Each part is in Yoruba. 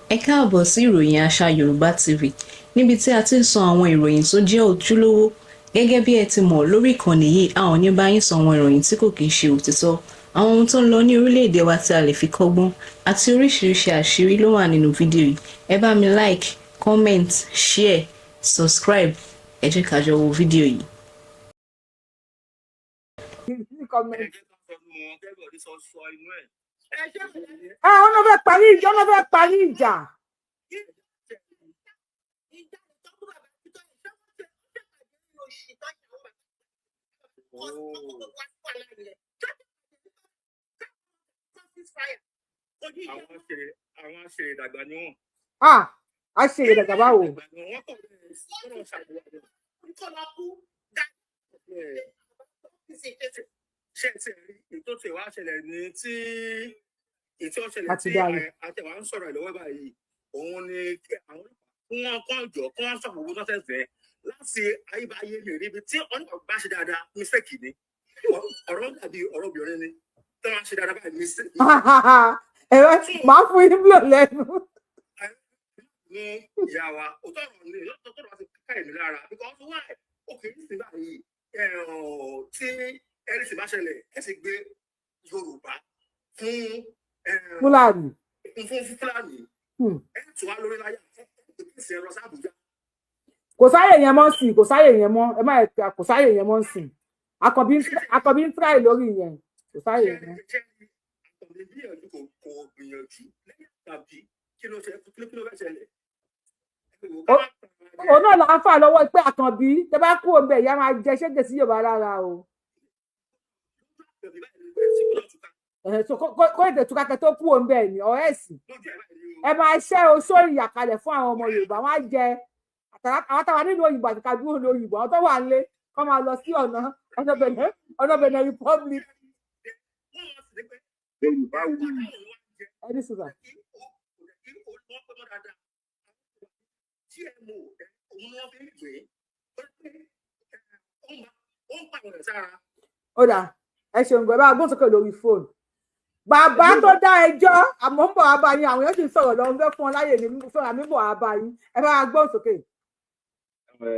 Ẹ káàbọ̀ sí ìròyìn àṣà Yorùbá TV níbi tí a ti ń sọ àwọn ìròyìn tó jẹ́ ojúlówó. Gẹ́gẹ́ bí ẹ ti mọ̀ lórí ìkànnì yìí, a ò ní bá yín sọ àwọn ìròyìn tí kò kìí ṣe òtítọ́, àwọn ohun tó ń lọ ní orílẹ̀-èdè wa tí a lè fi kọ́gbọ́n àti oríṣiríṣi àṣírí ló wà nínú fídíò yìí. Ẹ bá mi like, comment, share, subscribe. Ẹ jẹ́ ká jọ wo fídíò yìí. Ọ̀nà fẹ́ parí ìjà. Àwọn àṣẹ ìdàgbà ni wọ́n. Àṣẹ ìdàgbà báwo? Ṣé ti rí ètò tí wàá ṣẹlẹ̀ ní tí ètò ọ̀ṣẹlẹ̀ tí àtẹ̀wá ń sọ̀rọ̀ ìlọ́wọ́ báyìí, òun ni àwọn wọn kàn jọ kí wọ́n sọ̀rọ̀ owó tó fẹ́ láti ayébáyé lè rí ibi tí ọ̀nà bá ṣe dáadáa mistake ni ọ̀rọ̀ dàbí ọ̀rọ̀ obìnrin ni tí wọ́n ṣe dáadáa báyìí mistake. Ẹ̀rọ máa fún yín blò lẹ́nu. Ní ìyá wa òótọ́ ọ̀rọ̀ ni lọ́tọ̀ tó lọ́wọ́ ti ká èmi lára because why òkè nísìnyí báyìí tí ẹni sì bá ṣẹlẹ̀ ẹ sì gbé Yorùbá fún Fúlàní. Fúlàní ẹ tù wá lórí láyà ẹ sì ẹ lọ sí Àbújá. Kò sáyè yẹn mọ́ sí, kò sáyè yẹn mọ́, ẹ má ẹ̀ kò sáyè yẹn mọ́ sí. Àkànbí ń tíráì lórí yẹn, kò sáyè yẹn mọ́. Àkànbí gbìyànjú kò gbìyànjú lẹ́yìn tàbí kí ló fẹ́ ṣẹlẹ̀. Òun náà là ń fà lọ́wọ́ pé Àkànbí tẹ bá kú òun bẹ̀ ìyá máa jẹ ṣége sí Yorùbá lára o. Kó ètò ìtúkàkẹ́ tó kú òun bẹ̀ ní ọ̀rẹ́ ẹ̀sìn. Ẹ máa ṣẹ́ oṣó ìyàkalẹ̀ fún àwọn ọmọ Yorùbá, wọ́n á jẹ àwọn táwa nínú òyìnbó àti kájú òun òyìnbó, àwọn tó wà nílé kọ́ máa lọ sí ọ̀nà Benin Republic. Ẹni sùgbà. Ó dà ẹ ṣeun gbọ́ ẹ bá gbọ́n sókè lórí fóònù. Bàbá tó dá ẹjọ́ àmọ́ ń bọ̀ wá bá yín, àwọn yóò sì sọ̀rọ̀ lọ́wọ́ fẹ́ fún ọ láyè ní sọ̀rọ̀ àmì ń bọ̀ wá bá yín, ẹ bá gbọ́n sókè.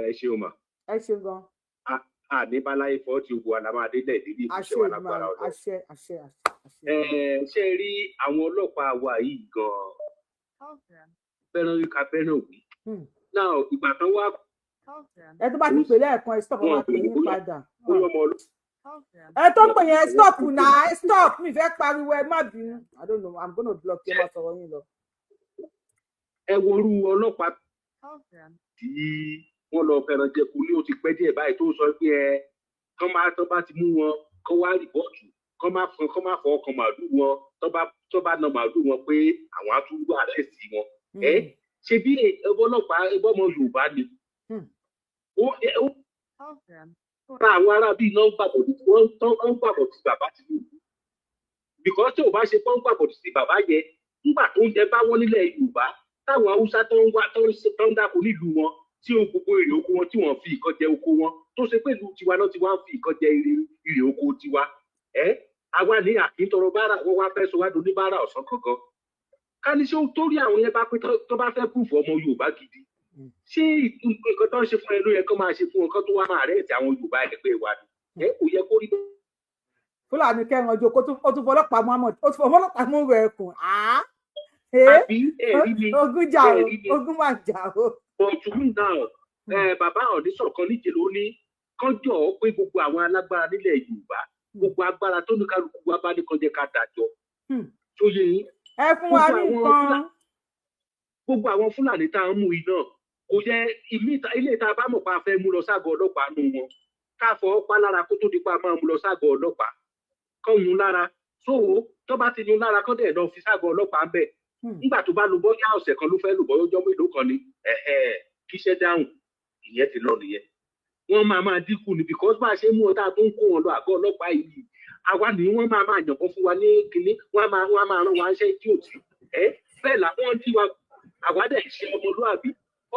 Ẹ ṣeun mà. Ẹ ṣeun gan. Àdébáláyé fọ́ ti wo àlàmáadé lẹ́ẹ̀dẹ́dẹ́ ìṣẹ́ wà lágbára ọ̀dọ́. Àṣẹ. Ṣé rí àwọn ọlọ́pàá wa yìí gan-an fẹ́ràn rí ká fẹ́ràn òbí. Náà ìgbà kan wá. Ẹ tó bá ti pè lẹ́ẹ̀kan ẹ stop wá pè ní padà. Ẹ tó pè yẹn stop náà ẹ stop mi fẹ́ pariwo ẹ má bínú. I don't know, I'm gonna block you, ẹ má sọ̀rọ̀ yín lọ. Ẹ worú ọlọ́pàá tí wọ́n lọ fẹ́ràn jẹku ní ó ti pẹ́ díẹ̀ báyìí tó sọ pé kán bá ti mú wọn kán wá rìpọ́ọ̀tù kán má fọ ọkàn màálù wọn tó bá na màálù wọn pé àwọn á tún wà lẹ́sìn wọn. Ṣé bí ọlọ́pàá ọmọ Yorùbá ni àwọn ará bíi náà ń gbàgbọ́ sí bàbá Tinubu because tí ò bá ṣe pọ́n gbàgbọ́ sí bàbá yẹn nígbà tó ń jẹ bá wọn nílẹ̀ Yorùbá táwọn Haúsá tó ń dáko nílùú wọn tí ó gbogbo èrè oko wọn tí wọ́n fi ìkan jẹ oko wọn tó ṣe pé ìlú tiwa náà ti wá ń fi ìkan jẹ èrè oko tiwa àwa ní àkíntọrọ bára wọn wá fẹ́ sọ wá do ní bára ọ̀sán kankan ká ní ṣé ó torí àwọn yẹn bá pé tó bá fẹ́ kúfù ọmọ Yorùbá gidi ṣé nǹkan tó ń ṣe fún ẹ ló yẹ kó máa ṣe fún ọkàn tó wá máa rẹ̀ ti àwọn Yorùbá ẹgbẹ́ wa ni kò yẹ kó rí bẹ́ẹ̀. Fúlàní kẹrin ọjọ́ ó tún fọlọ́pàá Muhammad ó tún fọlọ́pàá mú rẹ̀ kùn ogun jà o ogun máa jà o. ọ̀tún náà bàbá ọ̀dẹ́sọ̀kan níje ló ní kọjọ́ pé gbogbo àwọn alágbára nílẹ̀ Yorùbá gbogbo agbára tó ní kálukú wa bá ní kọjá ká dájọ́ tó yẹ yín. Ẹ fún wa ní nǹkan. Gbogbo àwọn Fúlàní tá à ń mú iná kò yẹ ilé ìta bá mọ̀ pa fẹ́ mú lọ ságọ̀ ọlọ́pàá nù wọn ká fọwọ́ pa lára kó tó di pa máa mú lọ ságọ̀ ọlọ́pàá kọ́ yún lára sóò tó bá ti yún lára kọ́ dẹ̀ lọ fi ságọ̀ ọlọ́pàá bẹ̀ nígbà tó bá lu bọ́yá ọ̀sẹ̀ kan ló fẹ́ lù bọ́yá ọjọ́ mélòó kan ni kíṣẹ́ dáhùn ìyẹn ti lọ nìyẹn wọ́n máa dínkù ni because bá a ṣe mú ọ̀tá tó ń kó wọn lọ àgọ́ ọlọ́pàá yìí àwa ni wọ́n máa yànbọn fún wa ní kinní wọ́n máa rán wa ń ṣe tí ò sí bẹ́ẹ̀ làwọn tí wa àwa dẹ̀ ṣe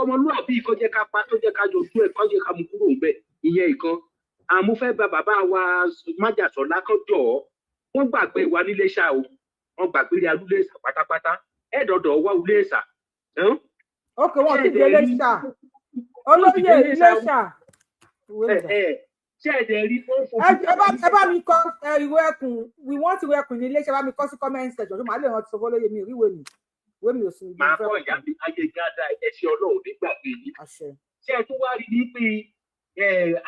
ọmọlúàbí kó jẹ́ ká pa tó jẹ́ ká yọjú ẹ̀ kó jẹ́ ká mú kúrò ń bẹ̀ ìyẹn ìkan àmúfẹ́ bá bàbá wa májàsọ́lá kan jọ ọ́ wọ́n gbàgbé wa nílé ṣá o wọ́n gbàgbé ya lúlé ìsà pátápátá ẹ̀dọ̀dọ̀ wá ulé ìsà Okay, wọ́n ti dé Iléṣà. Olóyè Iléṣà. Ṣé ẹ̀dẹ̀ rí ó fojú. Ẹ bá mi kọ ìwé ẹkùn, we want ìwé ẹkùn ní Iléṣà, bá mi kọ sí comment section, tó máa lè rántí sọ fọ́lóyè mi ìwé mi. Ìwé mi ò sí ibi máa kọ́ ìyá mi ayé gádà ẹ̀ṣẹ̀ Ọlọ́run nígbàgbé yìí. Ṣé ẹ tún wá rí ní pé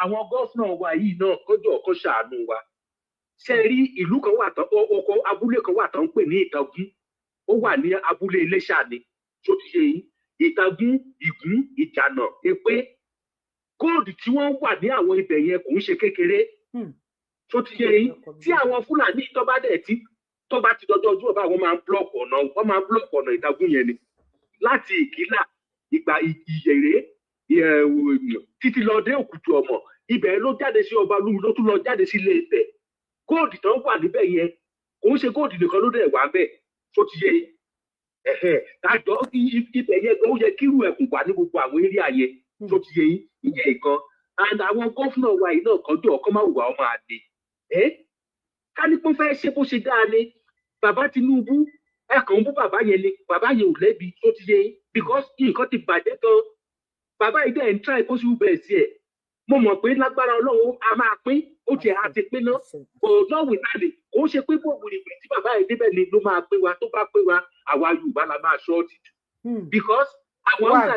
àwọn gọ́fúnà wa yìí náà kọjọ ọkọ ṣàánú wa. Ṣé ẹ rí ìlú kan wà tán ọkọ abúlé kan wà tán ń pè ní Ìtàgún, ó wà ní abúlé Iléṣà ni tó ti ṣe yìí. Ìtàgún, Ìgún, Ìjànà, Èpé, góòdù tí wọ́n wà ní àwọn ibẹ̀ yẹn kò ń ṣe kékeré tó ti ṣe yìí. Tí àwọn Fúlàní tó bá dẹ̀ tí tó bá ti dọjọ́ ojú ọba wọ́n máa ń blọọkì ọ̀nà Ìtàgún yẹn ni láti Ìkílà, ìgbà Ìyèrè, títí lọ dé Òkùtù Ọmọ, ibẹ̀ ló jáde sí Ọba Lúmi, ló tún lọ jáde sí Ilé-Ifẹ̀. Góòdù tó wà níbẹ̀ yẹn kò ń ṣe góòdù nìkan ló dẹ̀ wà bẹ́ẹ̀ tó ti ṣe yìí. Àjọ ibẹ̀ yẹn ó yẹ kírú ẹ̀kún wà ní gbogbo àwọn eré ayẹ tó ti yẹ ìyẹn ìkan. And àwọn gọ́fúnà wa yìí náà kọjú ọkọ máa wùwà ọmọ àdè. Ká ní pé fẹ́ ṣe bó ṣe dáa ni bàbá Tinubu ẹ̀kan bú bàbá yẹn ni bàbá yẹn ò lẹ́bi tó ti yẹ because nǹkan ti bàjẹ́ gan. Bàbá yìí dẹ̀ ń try kó sì bẹ̀rẹ̀ sí ẹ̀. Mo mọ̀ pé lágbára Ọlọ́run a máa pín ó tiẹ̀ á ti pín náà. Ọ̀dọ́ wìtálì kò ń ṣe pé bòògùn ìgbè tí bàbá yìí débẹ̀ ni ló máa pín wa tó bá pín wa àwa Yorùbá la máa ṣọ́ọ̀tì jù. Because àwọn ọ̀gá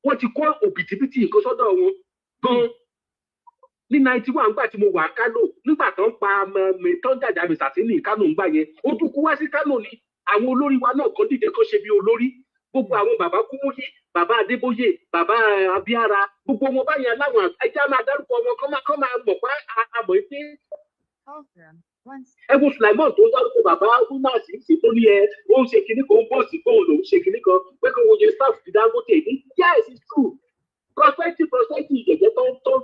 wọ́n ti kọ́ òbítíbitì nǹkan sọ́dọ̀ wọn gan. Ní 91 gbà tí mo wà Kánò nígbà tó ń pa tó ń jàjà mìsàtì ní Kánò ńgbà yẹn ó tún kú wá sí Kánò ni àwọn olórí wa náà kọ́ dìde kó ṣe bí olórí. Gbogbo àwọn bàbá Kúmúyì, bàbá Adébóyè, bàbá Abíára, gbogbo wọn báyìí aláwọn ẹja máa dárúkọ wọn kọ́ máa mọ̀ pé àmọ́ pé ẹ wo Sulaimon tó ń dárúkọ bàbá Wúmàsì ṣe tó ní ó ń ṣe kinní kan bọ́ọ̀sì fóun lòún ṣe kinní kan pé kí wọ́n yẹ staff ti Dangote ní yes it's true prospective ìjẹ̀jẹ̀ tó ń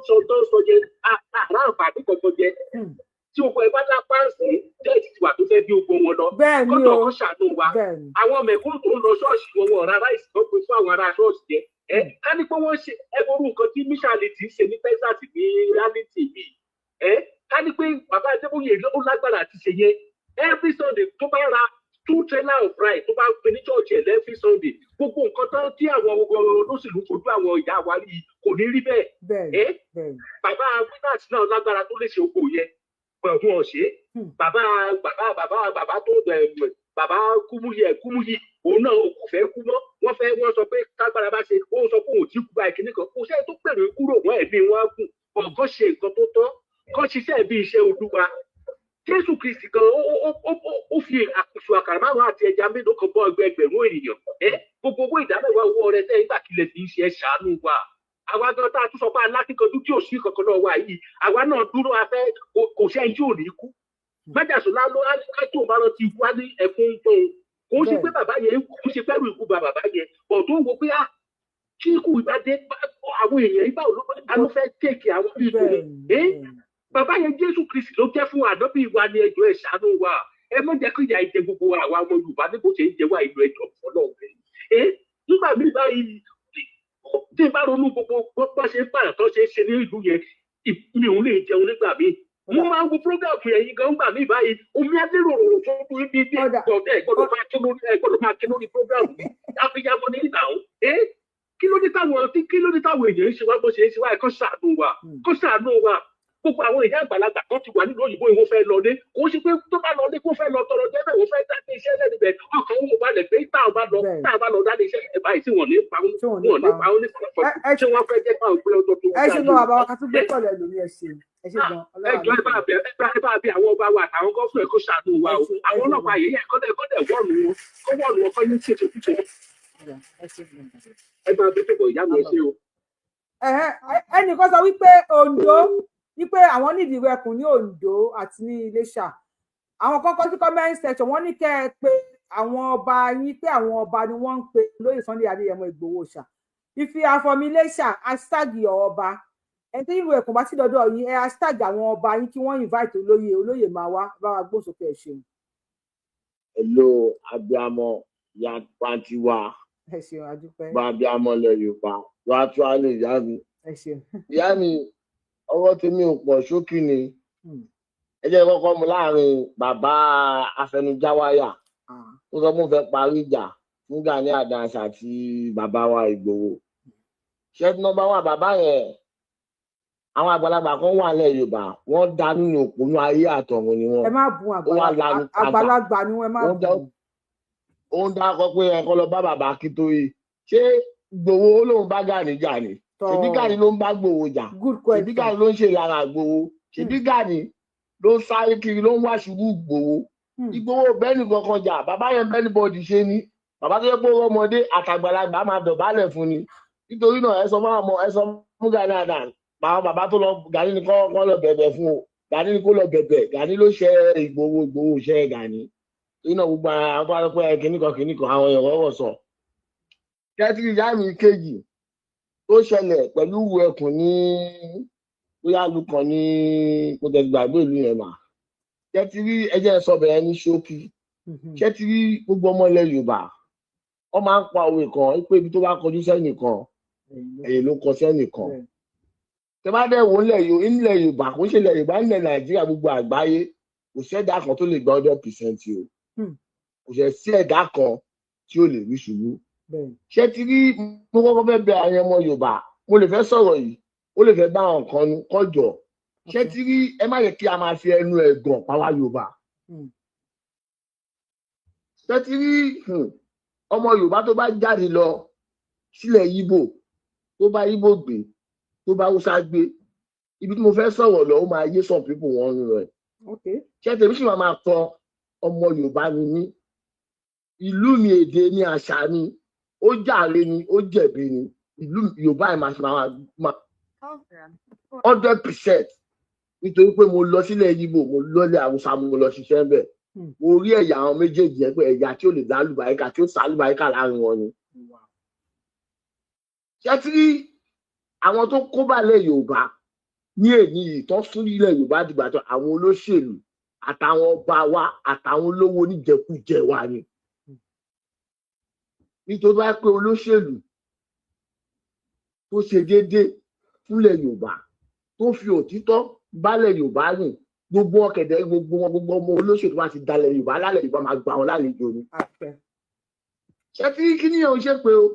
sọ jẹ àrà àǹfààní kankan jẹ tí o kọ ẹ bá dá páàsì jẹ́ẹ̀tì tiwa tó fẹ́ bí ogun wọn lọ kọ́tọ̀ ọkọ̀ ṣàánú wa àwọn mẹ̀kúrú tó ń lọ ṣọ́ọ̀ṣì wọn ọ̀rá ráìsì tó pé fún àwọn ará ṣọ́ọ̀ṣì jẹ ká ní pé wọ́n ṣe ẹgbẹ́rún nǹkan tí mísàlì ti ṣe ní Texas ní reality yìí ká ní pé bàbá Adébóyè ó lágbára àti ṣe yẹn every Sunday tó bá ra 2 trailer of rice tó bá ń pe ní church every Sunday gbogbo nǹkan tán tí àwọn olóṣèlú fojú àwọn ìyá wa rí kò ní rí bẹ́ẹ̀ bàbá winners náà lágbára tó lè ṣe oko yẹn pẹ̀lú ọ̀ṣẹ́ bàbá tó bàbá Kúmúyì òun náà kò fẹ́ kú mọ́ wọ́n sọ pé kágbára bá ṣe ó sọ pé òun ti kú báyìí kìíní kan kò sẹ́yìn tó pẹ̀lú kúrò wọ́n ẹ̀mí wọn kù ọ̀gọ́ ṣe nǹkan tó tọ́ kọ́ ṣiṣẹ́ bí iṣẹ́ Olúwa Jésù Kristi kan ó fi àkùsù àkàrà márùn-ún àti ẹja mélòó kan bọ́ ẹgbẹ̀rún ènìyàn gbogbo owó ìdámẹ́wàá owó ọrẹ tẹ́ nígbà kílẹ̀ fi ń ṣe ṣàánú wa àwa gan tá a tún sọ pé alákìkanjú tí ò sí kankan náà wà yìí àwa náà dúró afẹ́ kò sẹ́yìn tí ò ní kú májàsọ́lá ló á tó bá rántí ikú á ní ẹkún tó kò ń ṣe pé bàbá yẹn kò ń ṣe pẹ́rù ikú bàbá yẹn bọ̀ tó wo pé kí ikú ìbá dé àwọn èèyàn ibà ló fẹ́ tèkì àwọn bíi bàbá yẹn Jésù Kristi ló jẹ́ fún àdọ́bí wa ní ẹjọ́ ẹ̀ ṣàánú wa ẹ mọ̀ jẹ́ kí ìyà ìjẹ gbogbo àwa ọmọ Yorùbá ní bó ṣe ń jẹ wá ìlú ẹjọ́ fọlọ́ọ̀rẹ́ nígbà míì báyìí tí n bá ronú gbogbo bá ṣe ń pààyàn tó ṣe é ṣe ní ìlú yẹn mi ò lè jẹun nígbà míì mo máa ń wo program ẹ̀yin gan gbà mí báyìí omi adéròrò tó ń bí bí gbọ́dọ̀ máa ké lórí program mi àfihàn ní ìdáhùn kí ló dé táwọn èèyàn ń ṣe wá bó ṣe ń ṣe wá ẹ kó ṣàánú wa gbogbo àwọn ìyá àgbàlagbà tó ti wà nílùú òyìnbó ìwọ fẹ́ lọlé kò ṣe pé tó bá lọlé kó fẹ́ lọ tọrọ jẹ bẹ́ẹ̀ wọ́n fẹ́ dá ní iṣẹ́ lẹ́nu bẹ́ẹ̀ ọkàn wọn bá lẹ̀ pé táwọn bá lọ dá ní iṣẹ́ ẹ̀ báyìí tí wọ́n ní pa wọn ní fọlọ́fọ́ tí wọ́n fẹ́ jẹ́ káwọn gbé ọjọ́ tó. ẹ ṣe gan bàbá wa ká tún gbé pọ̀lẹ́ lórí ẹ ṣe ẹ ṣe gan. ẹ bá bí àwọn ọba wa àtàwọn gọ́fúnà ẹ̀ kó ṣàánú wa o àwọn ọlọ́pàá yìí ẹ̀ kọ́dẹ̀ wọ́ọ̀nù wọn kọ́ ní ṣètò fífẹ́. ẹ bá bí pípọ̀ ìyá mi ẹ ṣe o. ẹnìkan sọ wípé Ondo wípé àwọn nídìí ìwẹ̀kùn ní Ondo àti ní Iléṣà àwọn kọ́kọ́ sí comment section wọ́n ní kẹ́ ẹ pé àwọn ọba yín pé àwọn ọba ni wọ́n ń pe lóyè Sunday Adéyẹmọ Ìgbòho ṣà ìfi àfọmí Iléṣà hashtag ọba ẹni tí ìwẹ̀kùn bá sí dọ́dọ̀ yín ẹ hashtag àwọn ọba yín kí wọ́n invite olóyè máa wá bá wa gbósókè ẹ ṣeun. Hello abiyamọ ya pantiwa ẹ ṣeun adúpẹ́ bá abiyamọ lẹ Yorùbá wá tó a lè yá mi ẹ ṣeun ìyá mi ọwọ́ tèmi ò pọ̀ ṣókí ni ẹ jẹ́ kọ́kọ́ mu láàrin bàbá afẹnujáwáyà tó sọ fún fẹ́ parí ìjà fún Gani Adams àti bàbá wa Ìgbòho. Ṣé nọ́mbà wà bàbá yẹn àwọn àgbàlagbà kan wà nílẹ̀ Yorùbá wọ́n dá nínú òpónú ayé àtọ̀run ni wọ́n. ẹ má bú àgbàlagbà ni wọ́n má bú. Ó ń dákọ pé ẹ̀kọ́ lọ bá bàbá Akíntóyè. Ṣé Ìgbòho lòun bá Gani jà ni? Ṣèbí Gani ló ń bá Ìgbòho jà? Ṣèbí Gani ló ń ṣe lára Ìgbòho? Ṣèbí Gani ló ń sáré kiri ló ń wá ṣubú Ìgbòho? Ìgbòho bẹ́ẹ̀ni kankan jà bàbá yẹn bẹ́ẹ̀ni bọ́ọ̀dì ṣe ni bàbá tó yẹ pé ọmọdé àtàgbàlagbà máa dọ̀bálẹ̀ fún ni. Nítorí náà ẹ sọ fún Gani Adams àwọn bàbá tó lọ Gani ni kọ́ lọ bẹ̀bẹ̀ fún o Gani ni kó lọ bẹ̀bẹ̀ Gani ló ṣe Ìgbòho ṣe Gani. Iná gbogbo àwọn tó wá pé kìnnìkan àwọn èèyàn rọ̀ sọ. Kẹ́tìrì ìyá mi kejì tó ṣẹlẹ̀ pẹ̀lú ìwú ẹkùn ní bóyá lukàn ní mo tẹ̀ gbàgbé ìlú yẹn mà. Kẹ́tìrì ẹjẹ́ sọ bẹ̀rẹ̀ ní ṣókí. Kẹ́tìrì gbogbo ọmọ ilẹ̀ Yorùbá wọ́n máa ń pa òwe kan pé ibi tó bá kọjú sẹ́nìkan èyí ló kọ sẹ́nìkan. Tẹ bá dẹ̀ wò nílẹ̀ Yorùbá kò ń ṣe ilẹ̀ Yorùbá nílẹ̀ Nàìjíríà gbogbo àgbáyé kò sí ẹ̀dá kan tó lè gba 100% o. Kò sí ẹ̀dá kan tí ó lè rí ṣubú. Ṣé ti rí mo kọ́kọ́ fẹ́ bẹ àwọn ọmọ Yorùbá mo lè fẹ́ sọ̀rọ̀ yìí ó lè fẹ́ bá àwọn kan nu kọjọ. Ṣé ti rí ẹ má yẹ kí a máa fi ẹnu ẹ̀gàn pàwá Yorùbá. Ṣé ti rí ọmọ Yorùbá tó bá jáde lọ sílẹ̀ Yíbò tó bá Yíbò gbé tó bá Hausa gbé ibi tí mo fẹ́ sọ̀rọ̀ lọ ó máa yé some people wọn nù rẹ̀. Ṣé tèmi sì máa tọ ọmọ Yorùbá ni mí ìlú mi èdè ni àṣà ni ó jàre ni ó jẹ̀bi ni ìlú Yorùbá ẹ̀ máa 100% nítorí pé mo lọ sílẹ̀ Yíbò mo lọ́lẹ̀ Hausa mo lọ ṣiṣẹ́ ń bẹ̀ mo rí ẹ̀yà àwọn méjèèjì yẹn pé ẹ̀yà tí ó lè dá lùbáríkà tí ó sá lùbáríkà láàrin wọn ni. Ṣé tí àwọn tó kó balẹ̀ Yorùbá ní èyí ìtọ́ sún ilẹ̀ Yorùbá dìgbà tó àwọn olóṣèlú àtàwọn ọba wa àtàwọn olówó oníjẹkújẹ wa ni. Nítorí wá pé olóṣèlú tó ṣe déédéé fúnlẹ̀ Yorùbá tó fi òtítọ́ bálẹ̀ Yorùbá rìn gbogbo ọ̀kẹ́dẹ́ gbogbo ọmọ olóṣèlú wa ti dalẹ̀ Yorùbá lálẹ́ Yorùbá máa gbà wọn lálejò ni. Ṣé tí kíní yẹn ò ṣe pé o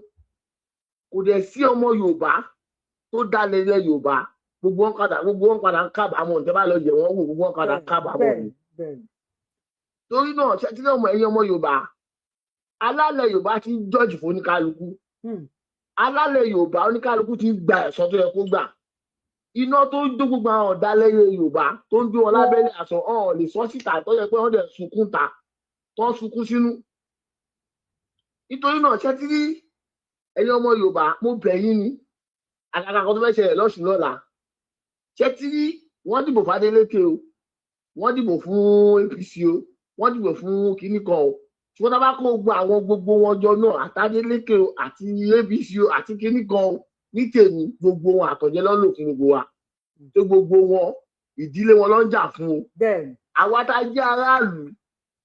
kò dẹ̀ sí ọmọ Yorùbá tó dalẹ̀ ilẹ̀ Yorùbá gbogbo wọn padà ń kábàámọ̀ tẹ́ bá lọ yẹ̀ wọ́n wò gbogbo wọn padà ń kábàámọ̀ ni. Torí náà ṣé tí ọmọ ẹ̀yin ọmọ Yorùbá alálẹ̀ Yorùbá ti ń jọ́ọ̀jì fún oníkálukú alálẹ̀ Yorùbá oníkálukú ti ń gba ẹ̀san tó yẹ kó gbà. Iná tó ń jó gbogbo àwọn ọ̀dàlẹ̀ Yorùbá tó ń jó wọn lábẹ́lẹ̀ àṣọ ọ̀hún lè sọ síta tó yẹ pé wọ́n dẹ̀ sunkún ta tó ń sunkún sínú. Nítorí náà ṣé tí ẹ̀yin ọmọ Yorùbá mo bẹ̀ yín ni àkàkà kan tó fẹ́ ṣẹlẹ̀ lọ́sùn lọ́la ṣé tí wọ́n dìbò fún Adeleke o wọ́n dìbò fún APC o wọ́n dìbò fún kinní kan o ṣùgbọ́n tá a bá kó gbogbo wọn jọ náà àtàdélékè o àti APC o àti kinní kan o ní tèmi gbogbo wọn àtọ̀jẹ́ lọ́lọ́ fún gbogbo wa tó gbogbo wọn ìdílé wọn ló ń jà fún o. Àwa tá a jẹ́ aráàlú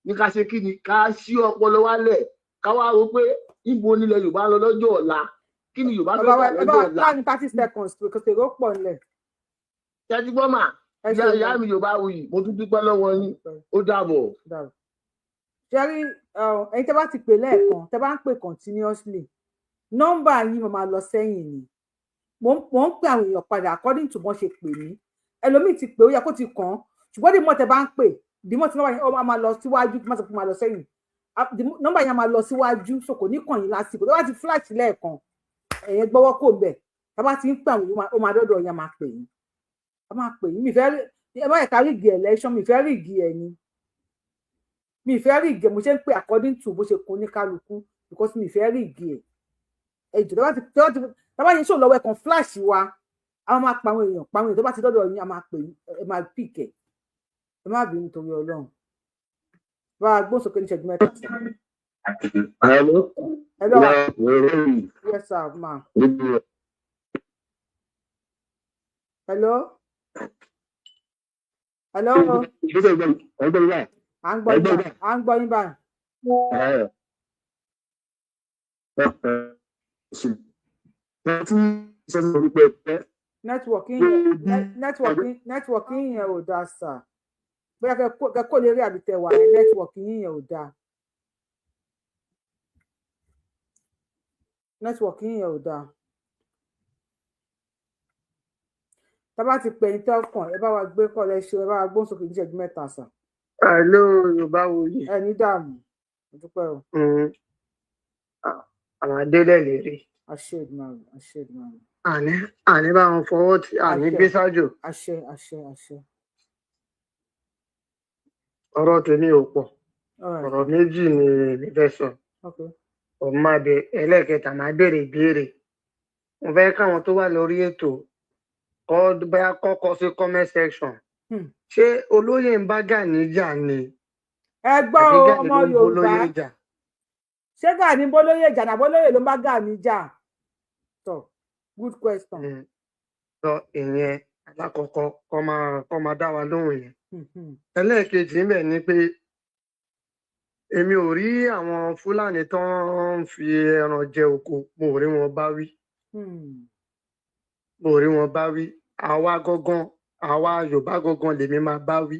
ní ká ṣe kí ni ká ṣí ọpọlọ wálẹ̀ ká wá rò pé ibo nílẹ̀ Yorùbá lọ lọ́jọ́ ọ̀la kí ni Yorùbá fẹ́ gbà lọ́jọ́ ọ̀la. láàrin 30 seconds kò sì rò pọ̀ nílẹ̀. Ṣẹ́jú gbọ́mà ìyá mi Yorùbá wuyì mo tún dúpẹ́ lọ́wọ́ yín ó dàbọ̀. Ṣẹ́rí ẹ̀yin tẹ́ bá ti pè lẹ́ẹ̀kan tẹ́ bá ń pè continuously nọ́mbà yín mo máa lọ sẹ́yìn ni mo ń pè àwọn èèyàn padà according to bọ́n ṣe pè mí ẹlòmíì ti pè ó yẹ kó ti kàn án ṣùgbọ́n dìmọ̀ tẹ́ bá ń pè dìmọ̀ tí nọ́mbà yẹn ó máa lọ síwájú tí wọ́n sọ pé máa lọ sẹ́yìn nọ́mbà yẹn máa lọ síwájú so kò ní kàn yín lásìkò tó bá ti flash lẹ́ẹ̀kan ẹ̀yẹn gbọ́wọ́ kò bẹ̀ tá bá ti ń pè àwọn èèyàn ó máa dọ́dọ̀ yẹn máa pè yín a máa pè yín mi fẹ́ ẹ má yẹ ká rígi election mi fẹ́ rígi ẹ̀ ni mi fẹ́ rígi ẹ̀ mo ṣe ń pè according to bó ṣe kún ní kálukú because mi fẹ́ rígi ẹ̀ ẹ̀jọ̀ tá bá yẹn ṣò lọ́wọ́ ẹ̀ kan flash wa a máa pa àwọn èèyàn tó bá ti dọ́dọ̀ yín a máa pè yín ẹ máa pick ẹ̀ ẹ má bínú torí Ọlọ́run bá a gbóhùn sókè ní ìṣẹ́jú mẹ́ta. Hello. Yes sir ma. Hello. Hello. À ń gbọ́ yín báyìí. Nẹ́tíwọ̀kì yẹn ò dáa sà. Bóyá kẹ́ kó lè rí àbítẹ̀ wà ní nẹ́tíwọ̀kì yẹn ò dáa. network yín ò dáa. Tá bá ti pè yín tọkàn ẹ bá wa gbé kọlẹ ṣe ẹ bá wa gbóhùn sókè ní ìṣẹ́jú mẹ́ta sà. Hello Yorùbáwùyí. Ẹ ní dààmú. Mo dúpẹ́ o. Àwọn adélẹ̀ lérè. Àṣẹ Èdùmàrè, àṣẹ Èdùmàrè. Àní bá wọn fọwọ́ tí àní gbé sájò. Àṣẹ, àṣẹ, àṣẹ. Ọ̀rọ̀ tèmi ò pọ̀. Ọ̀rọ̀ méjì ni ìfẹ́ sọ. Òun máa bẹ ẹlẹ́ẹ̀kẹta máa béèrè ìbéèrè. Mo fẹ́ káwọn tó wà lórí ètò bóyá kọ́kọ́ sí comment section. Ṣé olóyè ń bá Gani jà ni? Ẹ gbọ́ ọmọ Yorùbá. Ṣé Gani bólóyè jà náà bólóyè ló ń bá Gani jà? So, good question. Sọ ìyẹn alákọ̀ọ́kọ́ kọ́ máa dá wa lóhùn yẹn. Ẹlẹ́ẹ̀kejì ń bẹ̀ ni pé èmi ò rí àwọn Fúlàní tó ń fi ẹran jẹ oko, mo ò rí wọn bá wí. Mo ò rí wọn bá wí. Àwa Yorùbá gangan lèmi máa bá wí.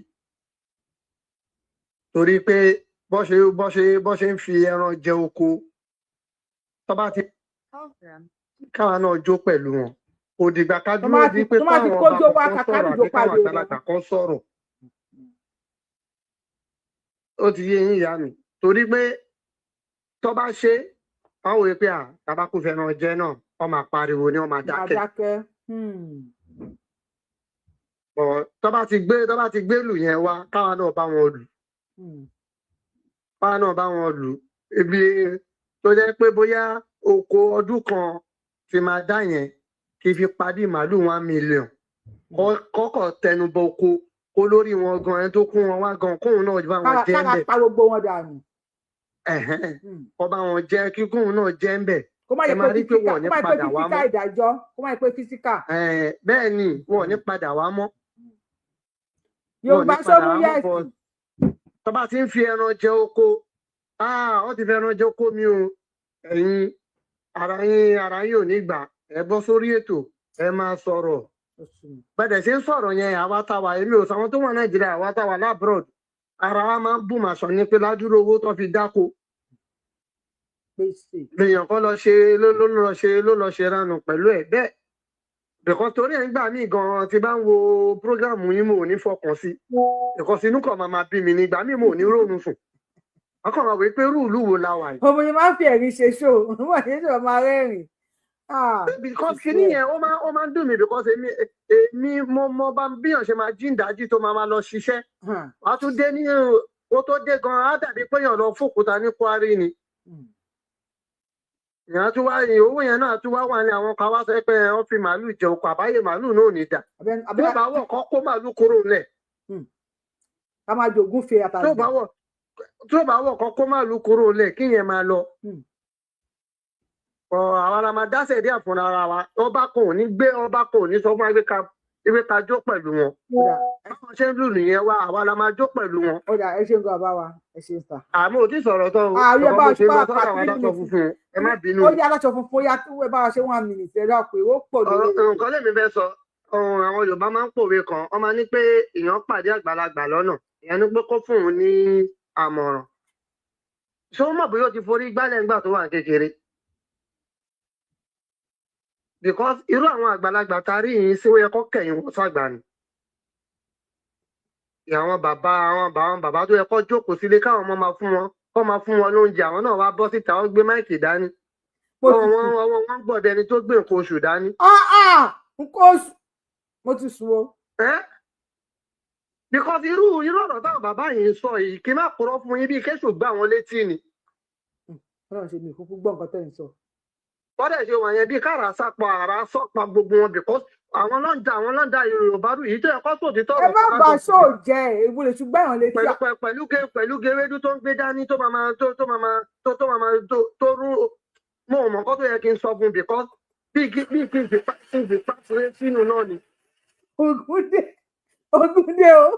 Torí pé bọ́ ṣe ń fi ẹran jẹ oko, tó bá ti káwa náà jó pẹ̀lú wọn. Kò dìgbà ká dúró di pé káwọn ọba kan sọ̀rọ̀ àti káwọn àgbàlagbà kan sọ̀rọ̀. Ó ti yé yín ìyá mi. Torí pé tó bá ṣe wọ́n wòye pé tàbákù fẹ́ràn jẹ náà wọ́n máa pariwo ni wọ́n máa dákẹ́. Tó bá ti gbé lù yẹn wá káwọn náà bá wọn lù. Káwọn náà bá wọn lù. Ibi tó jẹ́ pé bóyá oko ọdún kan ti máa dá yẹn kí fi padì màálù 1 million. Kọ́kọ́ tẹnubọ oko kó lórí wọn gan ẹni tó kún wọn wá gan kóun náà bá wọn jẹ́ ń bẹ̀. Ká pa gbogbo wọn dànù. Ọba wọn jẹ́ kíkún náà jẹ́ ń bẹ̀. Kó má yẹ pé físíkà ìdájọ́, kó má yẹ pé físíkà. Bẹ́ẹ̀ ni wọn ò ní padà wá mọ́. Yorùbá sọ́mú yẹ́sì. Tó bá ti ń fi ẹran jẹ oko, wọ́n ti fi ẹran jẹ oko mi o. Ẹ̀yin ara yín ò ní gbà. Ẹ bọ́ sórí ètò, ẹ máa sọ̀rọ̀. Bẹ́ẹ̀ ṣe ń sọ̀rọ̀ yẹn àwa táwa èmi ò sàwọn tó wà Nàìjíríà àwa táwa lábroad. Ara wa máa ń bù màṣọ ní pé ládùúró owó tó fi dáko. Lèèyàn kan lọ ṣe ránù pẹ̀lú ẹ̀ bẹ́ẹ̀. Bẹ̀kọ́ torí ẹ̀ ń gbà mí gan-an tí bá ń wo prógráàmù yín mo ò ní fọkàn sí. Ìkọ̀sí inú kan máa bí mi ní ìgbà mí mo ò ní rònú sùn. Wọ́n kàn máa wí pé rúùlù wo la wà yìí. Ọmọ yẹn máa ń fi ẹ̀rí ṣe ṣó, wọ́n ṣe ṣe máa rẹ́rìn. Because kìíní yẹn ó máa ń dùn mí because èmi mo bá bíyàn ṣe máa jí ìdájí tó máa lọ ṣiṣẹ́. Wàá tún dé ní o tó dé gan-an á dàbí pé èèyàn lọ fòkúta ní Kwari ni. Ìyá tún wá ní owó yẹn náà tún wá wà ní àwọn kan wá sọ pé wọ́n fi màálù jẹ oko àbáyé màálù náà ò ní dà. Bí ó bá wọ̀ kọ́ kó màálù kúrò lẹ̀. Ká máa jogún fi àtàlù. Tí ó bá wọ̀ kọ́ kó màálù kúrò lẹ̀ kí yẹn máa lọ. Àwọn ará máa dáṣẹ̀ díẹ̀ fún ara wa. Ọba kan ò ní sọ fún ewé ká jó pẹ̀lú wọn. Báwọn ṣe ń lù nìyẹn wá àwa la máa jó pẹ̀lú wọn. Ọjà ẹ ṣe ń gbọ́ àbá wa ẹ ṣe ń sà. Àmọ́ ò tí sọ̀rọ̀ tán o. Ààrẹ bá ṣe bá pàtàkì aláṣọ funfun ẹ má bínú. Ó yá aláṣọ funfun ó yá tó ẹ bá wa ṣe 1 minute ẹ dákun ó pọ̀ lórí. Nǹkan lèmi fẹ́ sọ àwọn Yorùbá máa ń pòwe kan wọ́n máa ní pé èèyàn pàdé àgbàlagbà lọ́nà ìyẹn ní pé kó fún un ní àmọ̀ràn. Ṣé ó mọ̀ bóyá ó ti forí gbálẹ̀ ńgbà tó wà kékeré? Because irú àwọn àgbàlagbà tá a rí yìí sí ó yẹ kó kẹ̀yìn wọn sàgbà ni. Àwọn bàbá tó yẹ kó jókòó sílé káwọn ọmọ máa fún wọn lóúnjẹ àwọn náà wá bọ́ síta wọ́n gbé máìkì dání. Wọ́n gbọ́dọ̀ ẹni tó gbé nǹkan oṣù dání. Nǹkan oṣù mo ti sùn o. Because irú ọ̀rọ̀ táwọn bàbá yìí ń sọ yìí kí n má purọ́ fún yín bí kéṣù gbá wọn létí ni. Ọlọ́run ṣe ní ìkúkú gbọ́ nǹkan tẹ́ ń sọ. Bọ́dẹ̀ ṣe wọ̀nyẹn bí kára sápọ̀ àrà sọ́pa gbogbo wọn because àwọn lọ́ńdà Yorùbá rú yìí tó yẹ kó sòdì tọ̀rọ̀. Ẹ má bà ṣó jẹ èwo lè ṣùgbọ́n èèyàn létí. Pẹ̀lú gẹ̀rẹ́dú tó ń gbé dání tó rú mo ò mọ̀ kó tó yẹ kí n sọ fún because bí kí n fi pàṣẹ sínú náà ni. Ògúndé o.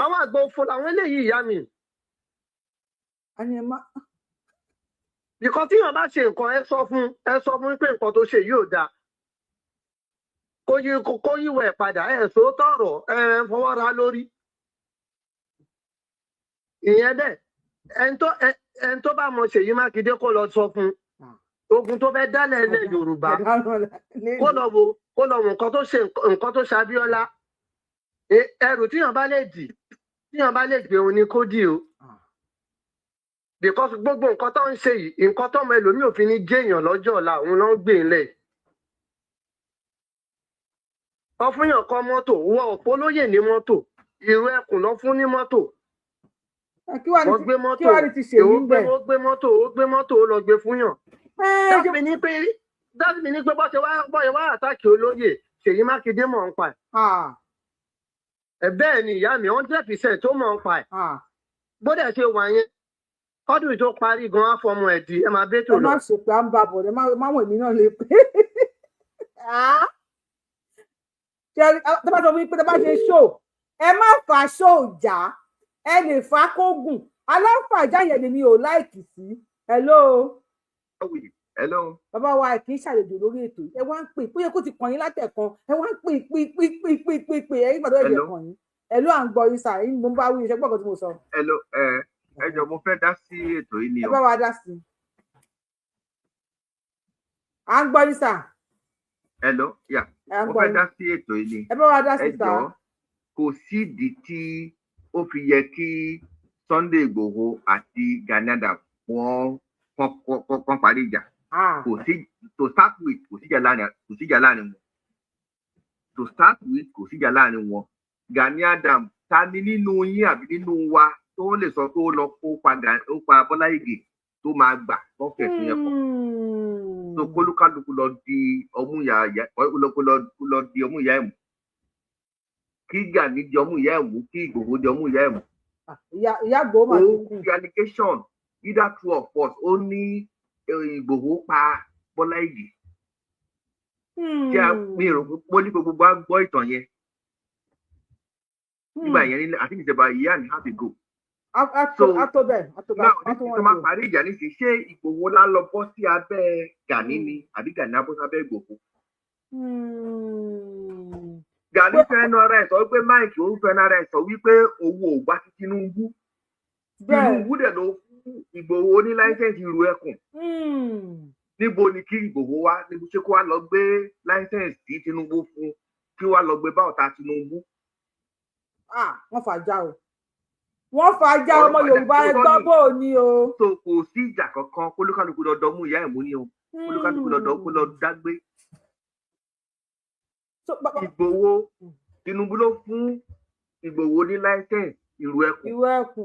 Àwọn àgbà òfò làwọn eléyìí ìyá mi. Because tí yàn bá ṣe nǹkan ẹ sọ fún pé nǹkan tó ṣe yóò dáa. Kó yíwọ ẹ̀ padà ẹ̀ sọ tọ̀rọ̀ ẹ̀ fọwọ́ ra lórí. Ìyẹn bẹ́ẹ̀ ẹni tó bá mọ Ṣèyí Mákindé kó lọ sọ fún ogun tó fẹ́ dálẹ̀ ilẹ̀ Yorùbá kó lọ wo nǹkan tó ṣe Abíọ́lá ẹrù tíyàn bá lè gbé òun ni kó dì o because gbogbo nǹkan tó ń ṣe yìí nǹkan tó ọmọ ẹlòmíì ò fi ní jẹ́èyàn lọ́jọ́ ọ̀la òun ló ń gbé ńlẹ̀ wọ́n fún yàn kọ́ mọ́tò wọ ọ̀pọ̀ olóyè ní mọ́tò ìrù ẹkùn lọ fún ní mọ́tò wọ́n gbé mọ́tò ó gbé mọ́tò ó lọ gbé fún yàn dábì ní pé bọ́ṣe wá àtàkì olóyè Ṣèyí Mákindé mọ̀ ń pa ẹ̀ bẹ́ẹ̀ ni ìyá mi 100% tó mọ̀ ń pa ẹ̀ bó dẹ̀ ṣe wà yẹn kọ́dún tó parí gan-an fọmọ ẹ̀ di ẹ máa bẹ́tò lọ. ẹ má ṣe pé à ń bá bọ̀ ẹ má wọ̀ mí náà lè pé tó bá sọ fún mi pé tó bá ṣe ṣó ẹ má fà ṣó jà ẹ lè fà kógùn aláfàjà yẹn ni mi ò láìkì sí. hello. bàbá wa kì í ṣàlejò lórí ètò ẹ wá ń pè bóyá kó ti kàn yín látẹ̀kan ẹ wá ń pè ẹ̀yìn gbàdúrà ẹ̀yẹ kàn yín hello à ń gbọ́ yín sáà mo bá wí iṣẹ́ gbọ́dọ̀ tí mo sọ. ẹ jọ̀ọ́ mo fẹ́ dá sí ètò yìí ni o. ẹ bá wa dá sí i. à ń gbọ́ yín sáà. hello yà mo fẹ́ dá sí ètò yìí ni. ẹ bá wa dá sí i sáà. ẹ jọ̀ọ́ kò sídìí tí ó fi yẹ kí Sunday Igboho àti Gani Adams wọ́n parí ìjà. Kò sí to start with kò síjà láàrin wọn. To start with kò síjà láàrin wọn. Gani Adams ta ni nínú yín àbí nínú wa tó lè sọ pé ó lọ kó pa Bọ́lá Ìgè tó máa gbà wọ́n fẹ̀sùn yẹn pọ̀. So kólúkálukú lọ di ọmú ìyá ẹ̀ mú. Kí Gani di ọmú ìyá ẹ̀ mú, kí Ìgbòho di ọmú ìyá ẹ̀ mú. Ìyá Ìgbòho máa ti kú. The allegation either true or false ó ní Ìgbòho pa Bọ́lá Ìgè. Ṣé mi rò pé ní gbogbo bá gbọ́ ìtàn yẹn? Nígbà yẹn ní àti ìjọba ìyá ni how to go. Náà tó máa parí ìjà nísìnyí ṣé Ìgbòho lá lọ bọ́ sí abẹ́ Gani ni àbí Gani á bọ́ sí abẹ́ Ìgbòho? Gani fẹ́nu ara ẹ̀ sọ wípé Mike òun fẹ́nu ara ẹ̀ sọ wípé owó ò gbà sí Tinubu. Tinubu dẹ̀ ló fún Ìgbòho ní láísẹ̀nsì ìrù ẹkùn. Níbo ni kí Ìgbòho wá níbo ṣé kó wá lọ gbé láísẹ̀nsì tí Tinubu fún kí wá lọ gbé bá ọ̀tá Tinubu? Wọ́n fàájà o. Wọ́n fàájà ọmọ Yorùbá ẹgbọ́n bò ní o. So kò sí ìjà kankan kólúkálukú lọ́dọ̀ mú ìyá ẹ̀ mú ní o. Kólúkálukú lọ́dọ̀ kó lọ dágbé. Ìgbòho Tinubu ló fún Ìgbòho ní láísẹ̀nsì ìrù ẹkùn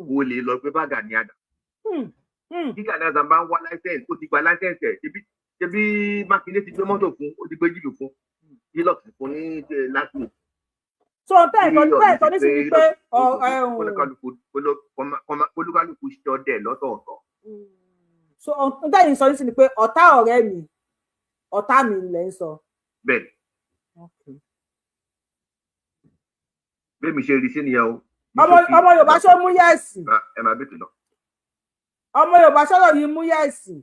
kò lè lọ gbé bá Gani Adams. Bí Gani Adams bá ń wá láísẹ̀nsì ó ti gba láísẹ̀nsì ẹ̀ ṣebí Mákindé ti gbé mọ́tò fún ó ti gbé jìbì fún yílọ̀kì fún ní last week. So tẹ́ ìtọ́ ní sí ni pé olúkálùkù ṣọdẹ lọ́tọ̀ọ̀tọ̀. So tẹ́ ìsọ ní sí ni pé ọ̀tá ọ̀rẹ́ mi ọ̀tá mi lẹ̀ ń sọ. Bẹ́ẹ̀ni. Bẹ́ẹ̀ mi ṣe rí sí nìyẹn o. Ọmọ Yorùbá ṣó mú yẹ́ẹ̀sì. Ẹ máa bètè lọ. Ọmọ Yorùbá ṣọ́rọ̀ yìí mú yẹ́ẹ̀sì.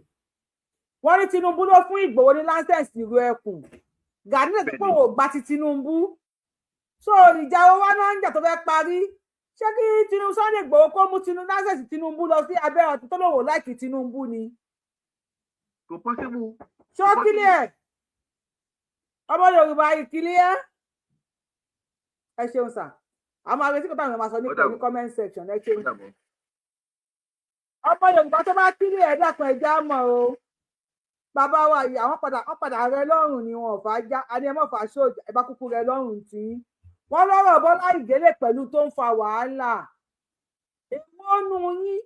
Wọ́n ní Tinubu ló fún Ìgbòho ní láńsẹ̀sì ìrù ẹkùn. Gani náà ti pé òun ò gba ti Tinubu. So ìjà owó wá náà ń jà tó fẹ́ parí. Ṣé kí Tinubu Sunday Igboho kó mú láńsẹ̀sì Tinubu lọ sí abẹ́ ọ̀tún tó lòwò láìkì Tinubu ni? Kò pọ́sibú. Ṣó kílẹ̀? Ọmọ Yorùbá ìkílẹ̀? Ẹ ṣeun sà. Àwọn àrètí kò táwọn máa sọ ní comment section ẹ ṣeun. Ọmọ Yorùbá tó bá kílẹ̀ ẹ̀ dàpọ̀ ẹ̀já mọ̀ o. Bàbá wa yìí àwọn padà rẹ lọ́rùn ni wọn ò fà já a ní ẹ mọ̀ fà ṣóòjà ẹ bá kúkú rẹ lọ́rùn tí. Wọ́n lọ́rọ̀ Bọ́lá Ìgè pẹ̀lú tó ń fa wàhálà. Èèwọ̀ nù yín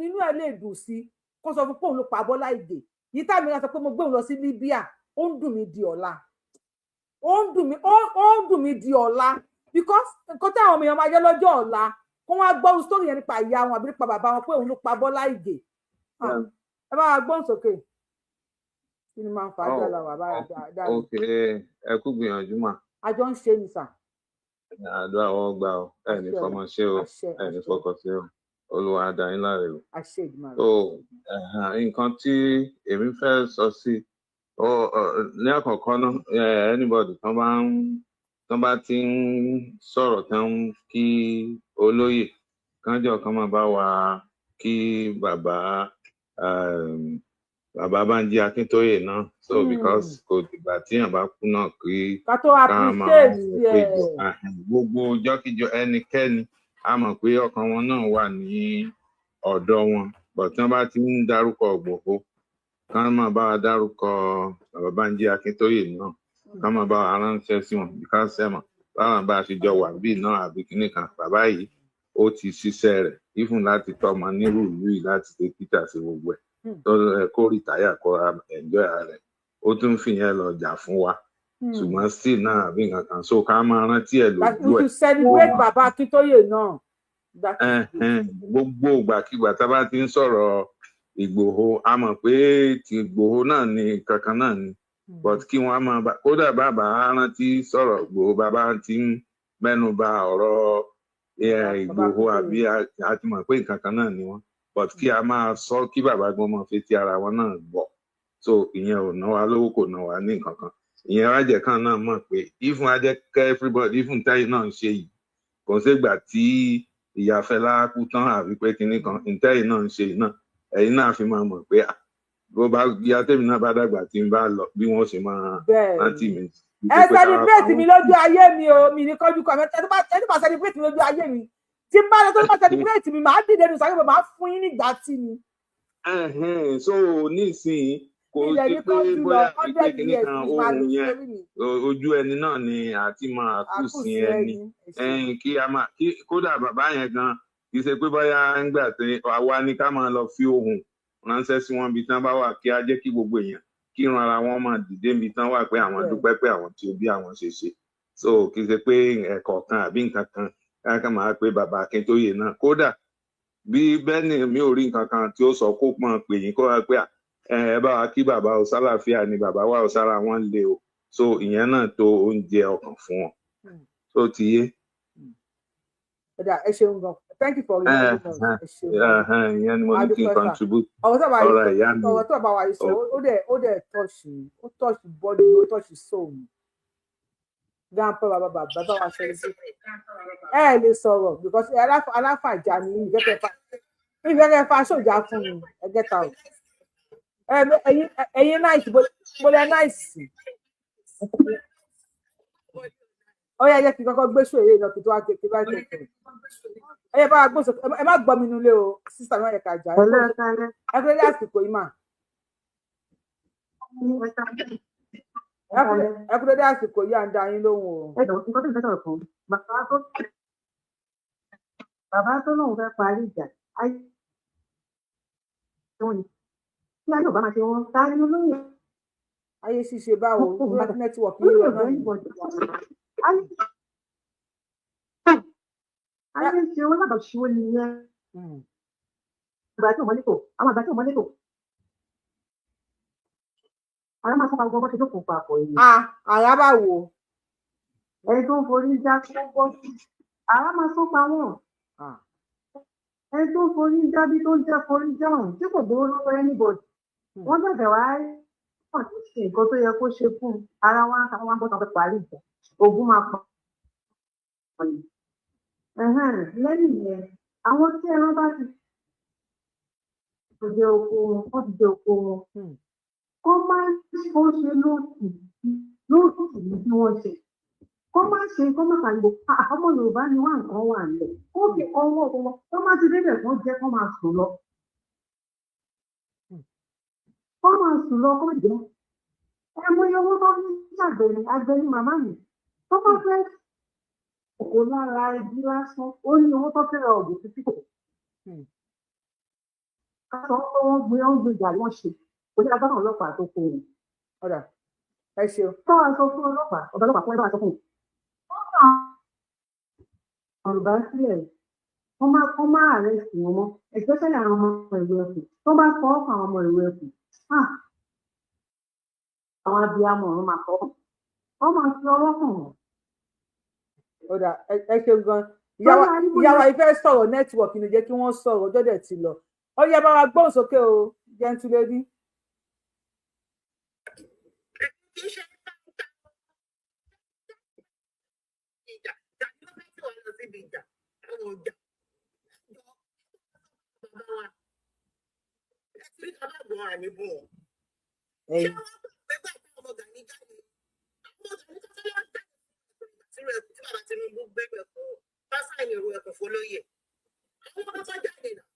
nínú ẹ̀ lè dùn sí kó sọ fún pé òun ló pa Bọ́lá Ìgè. Yìí tàbí wọn sọ pé mo gbé òun lọ sí Libya ó ń dùn mí di ọ̀la. Ó ń dùn mí di ọ̀la because nǹkan tí àwọn èèyàn máa jẹ́ lọ́jọ́ ọ̀la kó wọ́n á gbọ́ sórí yẹn nípa ìyá wọn àbí nípa bàbá wọn pé òun ló pa Bọ́lá Ìgè. Ẹ bá wa gbóhùn sókè. Kí ni máa ń fa ajá la wà báyà dáadáa? Ok, ẹ kú gbìyànjú mà. Àjọ ń ṣe ni sà. Àdúrà wọn gbà ọ, ẹ ní fọmọ ṣe o, ẹ ní fọkọ sí o, Olúwa á dá yín láre o. So nǹkan tí èmi fẹ́ sọ sí ní àkọ́kọ́ náà anybody tán bá ti ń sọ̀rọ̀ tán kí olóyè kánjọ kan máa bá wa kí bàbá bàbá Bánjí Akíntóyè náà so because kò dìgbà tíyàn bá kú náà kí ká tó ká máa appreciate péjọ gbogbo jọ́kíjọ ẹnikẹ́ni a mọ̀ pé ọkàn wọn náà wà ní ọ̀dọ̀ wọn but tí wọ́n bá ti ń dárúkọ Ìgbòho ká máa bá wa dárúkọ bàbá Bánjí Akíntóyè náà ká máa bá wa ránṣẹ́ sí wọn because ẹ mọ̀ báwọn bá a ṣe jọ wà bíi náà àbí kíní kan bàbá yìí ó ti ṣiṣẹ́ rẹ̀ even láti tọ́mọ nírú ìlú yìí láti ṣe títà sí gbogbo ẹ̀ tó kó rìtáyà kó enjoy rẹ̀ ó tún fìyẹn lọ jà fún wa ṣùgbọ́n still náà àbí nǹkan kan so ká máa rántí ẹ̀ lójú ẹ̀. to celebrate bàbá Akíntóyè náà. gbogbo ìgbàkigbà tá a bá ti ń sọ̀rọ̀ Ìgbòho a mọ̀ pé ti Ìgbòho náà ni kankan náà ni but kí wọ́n á máa kódà bàbá rántí sọ̀rọ̀ Ìgbòho bàbá ti ń mẹ́nu bà ọ̀rọ̀ Ìgbòho àbí a ti mọ̀ pé nǹkan kan náà ni wọ́n but kí a máa sọ kí bàbá gbọ́n mọ̀ fi ti ara wọn náà gbọ́ so ìyẹn ò ná wa lówó kò ná wa ní nǹkan kan ìyẹn wájẹ kan náà mọ̀ pé ifun ajẹkẹ everybody ifun táyì náà ń ṣe yìí kò ń ṣègbà tí ìyá Fẹlá kú tán àbí pé kinní kan ìtẹ́yì náà ń ṣe náà ẹ̀yin náà fi máa mọ̀ pé bó bá ìyá tèmi náà bá dàgbà tí ń bá lọ bí wọ́n ṣe máa rántí mi. ẹ celebrate mi lójú ayé mi o mi ní kọjú kọ ẹni bá celebrate mi lójú ayé mi tí n bá lọ tó bá celebrate mi màá dìde nù sáré màá fún yín nígbà tí ni. so nísìnyí kò sí pé bóyá ìgbé kìíní kan ohun yẹn ojú ẹni náà ni àti máa kù sí ẹni kí a máa kódà bàbá yẹn gan kì í ṣe pé bóyá ń gbà tí àwa ni ká máa lọ fi ohùn ránṣẹ́ sí wọn bí tán bá wà kí á jẹ́ kí gbogbo èèyàn kí ìran ara wọn máa dìde bí tán wà pé àwọn dúpẹ́ pé àwọn tí ó bí àwọn ṣe ṣe so kì í ṣe pé ẹ̀kọ́ kan àbí nǹkan kan ká máa pé bàbá Akíntóyè náà kódà bí bẹ́ẹ̀ni mi ò rí nǹkan kan tí ó sọ kó pọn pè yín kó wá pé ẹ bá wa kí bàbá o sálàáfíà ni bàbá wa ò sára wọn lé o so ìyẹn náà tó oúnjẹ ọkàn fún wọn tó ti yé. ẹ ṣeun gan thank you for your ìyẹn ni mo ní kí n contribute ọ̀rọ̀ ìyá mi. ọ̀rọ̀ tó bá wa yìí sọ ó dẹ̀ tọ́ọ̀ṣì bọ́dí ó tọ́ọ̀ṣì soul grandpa bàbá wa ṣe é lè sọ̀rọ̀ because aláfàjà ni ìfẹ́kẹ́ fa sójà fún mi ẹ get out ẹ̀yin náìsì bólẹ̀ náìsì ó yẹ kí n kọ́kọ́ gbé sóòrè lọ kí tó wá kékeré bá kékeré ẹ yẹ bá wa gbóso ẹ má gbọ́ mi nílé o sísà mi wọ́n yẹ ká jà ẹ kúrẹ́ dé àsìkò yìí mà ẹ kúrẹ́ dé àsìkò yìí à ń da yín lóhùn o. nǹkan tó ń fẹ́ sọ̀rọ̀ fún bàbá tó lóun fẹ́ parí ìjà ayé tó ní kí ayé ò bá máa ṣe wọn sáré olóyè. ayé ṣíṣe báwo nẹ́tíwọ̀kì yìí lọ náà ayé ṣe wọn lábàṣíwò nìyẹn ìgbà tí ò mọ́lẹ́tò àwọn àgbà tí ò mọ́lẹ́tò ara máa sọ́pa gbogbo ṣe tó kò papọ̀ yìí. ara bá wò. ẹni tó ń forí já gbogbo ara máa sọ́pa wọn. ẹni tó ń forí já bí tó ń jẹ́ forí já ọ̀hún tí kò gbowó lọ́wọ́ anybody. wọ́n bẹ̀rẹ̀ wá wọ́n ti ṣe nǹkan tó yẹ kó ṣe fún ara wa káwọn bọ́ tán fẹ́ parí ìjà ogun máa pọ̀. lẹ́yìn yẹn àwọn tí ẹran bá ti jẹ oko wọn wọ́n ti jẹ oko wọn. kó má kó ṣe lóòtù ní bí wọ́n ṣe kó má ṣe kó má pariwo ọmọ Yorùbá ni wà nǹkan wà nílẹ̀ kó fi ọwọ́ wọn kó má ti débẹ̀ kó jẹ́ kó máa sùn lọ. kó máa sùn lọ kó jẹ́ ẹ mú iye owó tó ní ṣàgbẹ̀ni agbẹ̀ni màmá mi tó bá fẹ́ kò lára ẹbí lásán ó ní owó tó fẹ́ ra ọ̀gùn títí kò. ká sọ pé wọ́n gbé ìjà wọ́n ṣe kò ní agbára ọlọ́pàá tó kó o. ọ̀dà ẹ ṣeun. tọ́wọ́ sọ fún ọlọ́pàá ọ̀dọ́ ọlọ́pàá fún ẹ bá sọ fún un. Yorùbá sílẹ̀ wọ́n máa àrẹ́sì wọn mọ́ especially àwọn ọmọ ìlú ẹ̀kọ́ tó bá fọ́ ọ̀pọ̀ àwọn ọmọ ìlú ẹ̀kọ́ àwọn abiyamọ ọ̀run máa fọ́ wọ́n máa fi ọwọ́ kàn wọ́n. ọ̀dà ẹ ṣeun gan ìyàwó ìfẹ́ sọ̀rọ̀ nẹ́tíwọ̀kì ni jẹ́ kí wọ́n sọ̀rọ̀ ọjọ́ dẹ̀ ti lọ ọyẹ bá wa gbóhùn sókè o jẹ́ntúlẹ́bí. Tinubu gbẹgbẹ fún pásá ìyẹ̀wò ẹ̀kọ́ fọlọ́yẹ̀. Àwọn ọmọ tó jáde náà.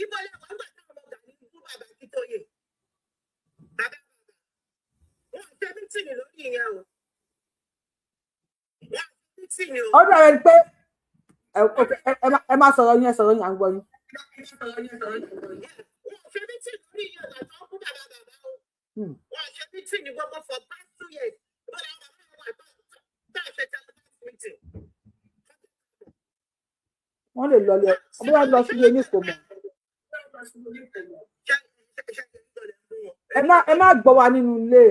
Ìbọn ilé wa ń gbà táwọn ọmọ Gani fún bàbá Akíntóyè. Bàbá wọn ṣe mítìnì lórí ìyẹn o. Wọ́n ṣe mítìnì o. Ó dàbẹ̀ pé ẹ máa sọ̀rọ̀ yín à ń gbọ́ yín. Wọ́n ṣe mítìnì lórí ìyẹn ọ̀gá tó kú bàbá o. Wọ́n ṣe mítìnì gbogbo for past 2 years. Wọ́n lè lọlé bóyá lọ sí ilé nípò mọ́. Ẹ má gbọ́ wa nínú ilé.